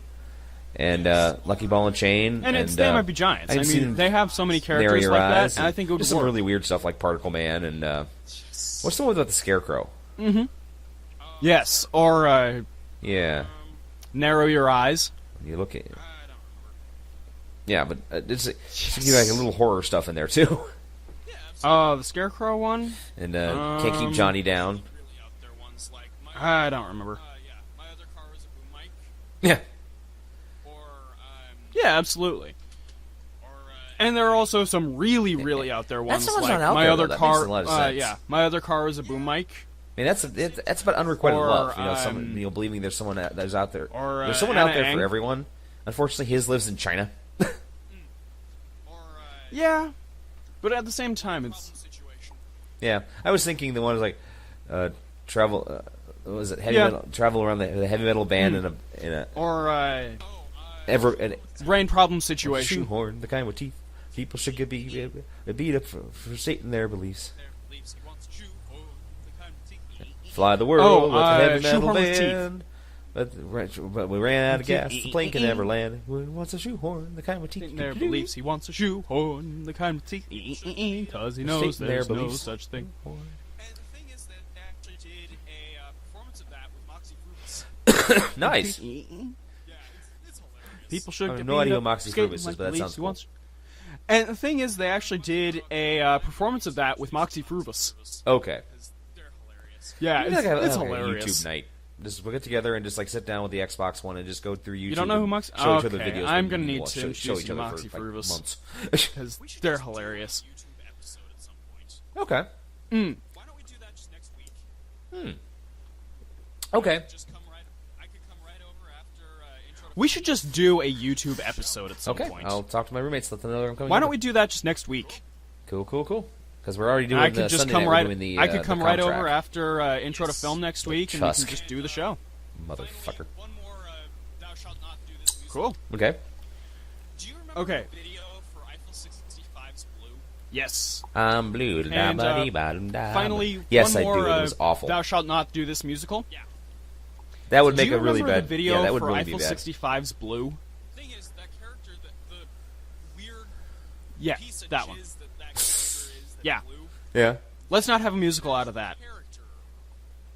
S1: and Lucky Ball and Chain.
S2: And they might be giants. I mean, they have so many characters like that, and I think it would
S1: there's
S2: work.
S1: some really weird stuff like Particle Man and what's the one about the Scarecrow?
S2: Mm-hmm. Yes, or
S1: Yeah.
S2: Narrow Your Eyes.
S1: You look at. Yeah, but it's like a little horror stuff in there too.
S2: The Scarecrow one.
S1: And Can't Keep Johnny Down.
S2: I don't remember.
S3: My other car was a boom mic.
S1: Yeah.
S3: Or,
S2: Yeah, absolutely. And there are also some really, really out there ones.
S1: That's the ones
S2: like
S1: not out
S2: my
S1: there,
S2: other
S1: though. That
S2: car.
S1: makes a lot of sense.
S2: Yeah, my other car was a boom mic.
S1: I mean, that's about unrequited
S2: Or,
S1: love. You know, someone believing there's someone that's out there.
S2: Or,
S1: There's someone out
S2: Anna
S1: there
S2: Ang.
S1: for everyone. Unfortunately, his lives in China.
S2: Yeah, but at the same time, it's
S3: situation.
S1: Yeah, I was thinking the one was like travel. What was it heavy
S2: Yeah.
S1: metal? Travel around the heavy metal band in a
S2: or
S1: an
S2: brain problem situation.
S1: shoehorn, the kind with teeth. People should be beat up for stating their beliefs.
S3: Their beliefs he wants to shoehorn the kind of teeth.
S1: Fly the world with a heavy metal
S2: shoehorn with
S1: band. But we ran out of gas. The plane can never land. Who wants a shoehorn? The kind with teeth.
S2: Their beliefs he wants a shoehorn, the kind of teeth, because he knows
S1: Stating their
S2: there's no
S1: beliefs.
S2: such thing.
S3: And the thing is that they actually did a performance of that with Moxie Fruits.
S1: Nice.
S3: Yeah, it's hilarious.
S2: People should
S1: I have
S2: get
S1: no
S2: beat
S1: idea
S2: up
S1: who Moxie
S2: skating
S1: Fruvis is,
S2: like
S1: but that
S2: beliefs
S1: sounds
S2: he
S1: cool.
S2: wants. And the thing is, they actually did a performance of that with Moxie Frubus.
S1: Okay.
S3: They're hilarious.
S2: Yeah,
S1: Maybe like a
S2: it's
S1: like a
S2: hilarious.
S1: YouTube night. Just we'll get together and just like sit down with the Xbox One and just go through YouTube.
S2: You don't know who
S1: and
S2: Moxie?
S1: Show each other
S2: Okay,
S1: videos.
S2: I'm
S1: we
S2: gonna need
S1: watch,
S2: to
S1: show
S2: introduce
S1: each
S2: you to
S1: other
S2: Moxie
S1: for like
S2: Frubus.
S1: months.
S2: Because
S3: We should
S2: they're
S3: just do a
S2: hilarious.
S3: YouTube episode at some point.
S1: Okay.
S3: Why don't we do that just next week?
S1: Okay.
S3: Just come right. I could come right over after intro. To
S2: We should just do a YouTube episode at some
S1: Okay.
S2: point.
S1: I'll talk to my roommates. Let them know I'm coming.
S2: Why don't
S1: over.
S2: we do that just next week?
S1: Cool. Because we're already doing
S2: I
S1: the
S2: could just
S1: Sunday
S2: come
S1: night, we're
S2: right.
S1: doing the,
S2: I could
S1: the
S2: come right
S1: contract.
S2: over after intro to film next week, and we
S1: Chusk.
S2: can just do the show.
S1: Motherfucker.
S3: one more. Thou shalt not do this. Music.
S2: Cool.
S1: Okay.
S3: Do you remember
S2: Okay.
S3: the video for Eiffel 65's Blue?
S2: Yes.
S1: I'm blue.
S2: And, Finally,
S1: yes,
S2: one more,
S1: I do. It was awful.
S2: Thou shalt not do this musical.
S3: Yeah.
S1: That would
S2: Do
S1: make
S2: you
S1: a really
S2: remember
S1: bad
S2: the video
S1: Yeah, that would
S2: for
S1: really
S2: Eiffel
S1: be bad.
S2: 65's Blue?
S3: Thing is, that character, the weird
S2: Yeah,
S3: piece of
S2: that
S3: jizz
S2: one.
S3: that character is. That
S2: Yeah.
S3: Blue
S1: Yeah.
S2: Let's not have a musical out of that.
S3: character.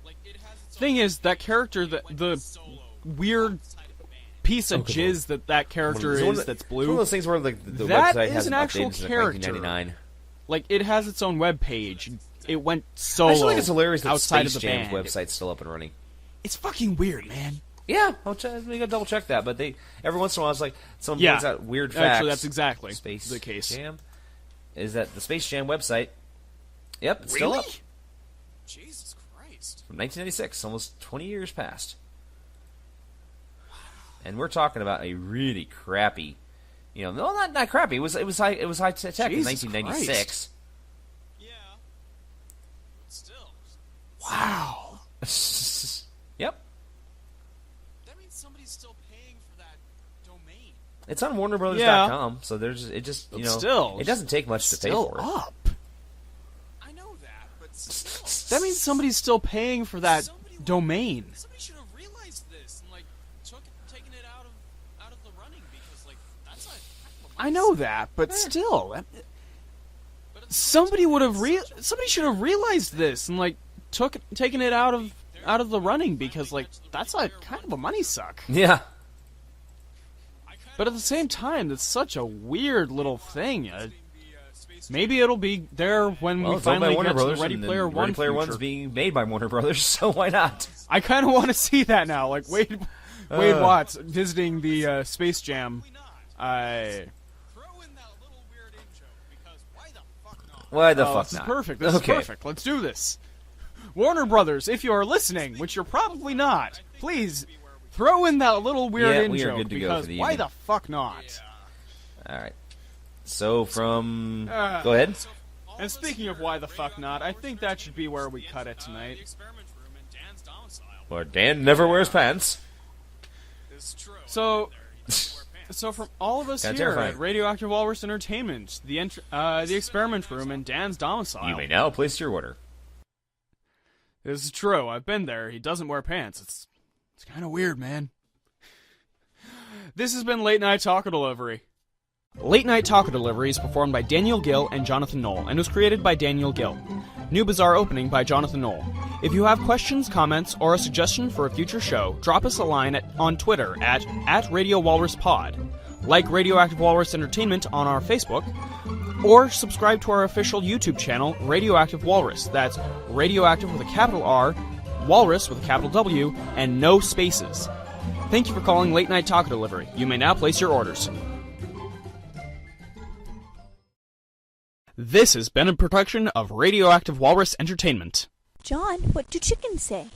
S3: Like it has its own
S2: Thing is, that character, the
S3: solo
S2: weird
S3: outside of the band.
S2: piece of
S1: Okay.
S2: jizz that character
S1: It's one
S2: is
S1: of the-
S2: that's
S1: It's one of
S2: blue,
S1: those things where like the
S2: That
S1: website
S2: is
S1: hasn't
S2: an actual
S1: updated since
S2: character.
S1: 1999.
S2: like it has its own web page. It went
S1: I
S2: solo.
S1: just think it's hilarious that
S2: outside
S1: Space
S2: of the
S1: Jam's
S2: band.
S1: website's still up and running.
S2: It's fucking weird, man.
S1: Yeah, we gotta double check that. But they every once in a while, it's like someone
S2: Yeah.
S1: points out weird facts.
S2: Actually, that's exactly
S1: Space
S2: the case.
S1: Jam is that the Space Jam website? Yep, it's still
S2: Really?
S1: up
S3: Jesus Christ.
S1: from 1996, almost 20 years past. And we're talking about a really crappy, no, not crappy. It was high tech in
S2: Jesus
S1: 1996.
S2: Christ.
S3: Yeah. But still.
S2: Wow.
S1: Yep,
S3: That means somebody's still paying for that domain.
S1: it's on WarnerBrothers.com, so there's it just
S2: But still,
S1: it doesn't take much to pay
S2: Still
S1: for it.
S2: up.
S3: I know that, but still.
S2: That means somebody's still paying for that
S3: Somebody-
S2: domain.
S3: Somebody should have realized this and taken it out of the running because that's a heck of a
S2: I know that, but still,
S3: But it's
S2: somebody would have somebody should have realized this and taken it out of the running because that's kind of a money suck.
S1: Yeah.
S2: But at the same time, that's such a weird little thing.
S3: being the space.
S2: Maybe it'll be there when
S1: Well,
S2: we
S1: it's owned by
S2: finally
S1: Warner
S2: get to the
S1: Brothers,
S2: Ready
S1: and
S2: Player
S1: then
S2: One
S1: Ready Player
S2: future.
S1: One's being made by Warner Brothers, so why not?
S2: I kind of want to see that now. Like Wade Watts visiting the Space Jam.
S3: Throw in that little weird in joke because why the fuck not?
S1: Why the
S2: Oh,
S1: fuck
S2: this is
S1: not?
S2: perfect. This
S1: Okay.
S2: is perfect. Let's do this. Warner Brothers, if you are listening, which you're probably not, please throw in that little weird
S1: Yeah,
S2: in
S1: we are
S2: joke
S1: good to go
S2: because
S1: for the
S2: why
S1: evening.
S2: the fuck not?
S1: All right. So from
S2: Uh,
S1: go ahead.
S2: And speaking of why the fuck not, I think that should be where we cut it
S3: The
S2: tonight.
S3: experiment room in Dan's domicile.
S1: Or Dan never wears pants.
S3: It's true.
S2: So,
S3: He doesn't wear pants.
S2: so from all of us
S1: Kinda
S2: here
S1: terrifying.
S2: at Radioactive Walrus Entertainment, the experiment room in Dan's domicile.
S1: You may now place your order.
S2: This is true. I've been there. He doesn't wear pants. It's kind of weird, man. This has been Late Night Taco Delivery. Late Night Taco Delivery is performed by Daniel Gill and Jonathan Knoll, and was created by Daniel Gill. New Bizarre opening by Jonathan Knoll. If you have questions, comments, or a suggestion for a future show, drop us a line on Twitter at Radio Walrus Pod. Like Radioactive Walrus Entertainment on our Facebook, or subscribe to our official YouTube channel, Radioactive Walrus. That's Radioactive with a capital R, Walrus with a capital W, and no spaces. Thank you for calling Late Night Taco Delivery. You may now place your orders. This has been a production of Radioactive Walrus Entertainment.
S4: John, what do chickens say?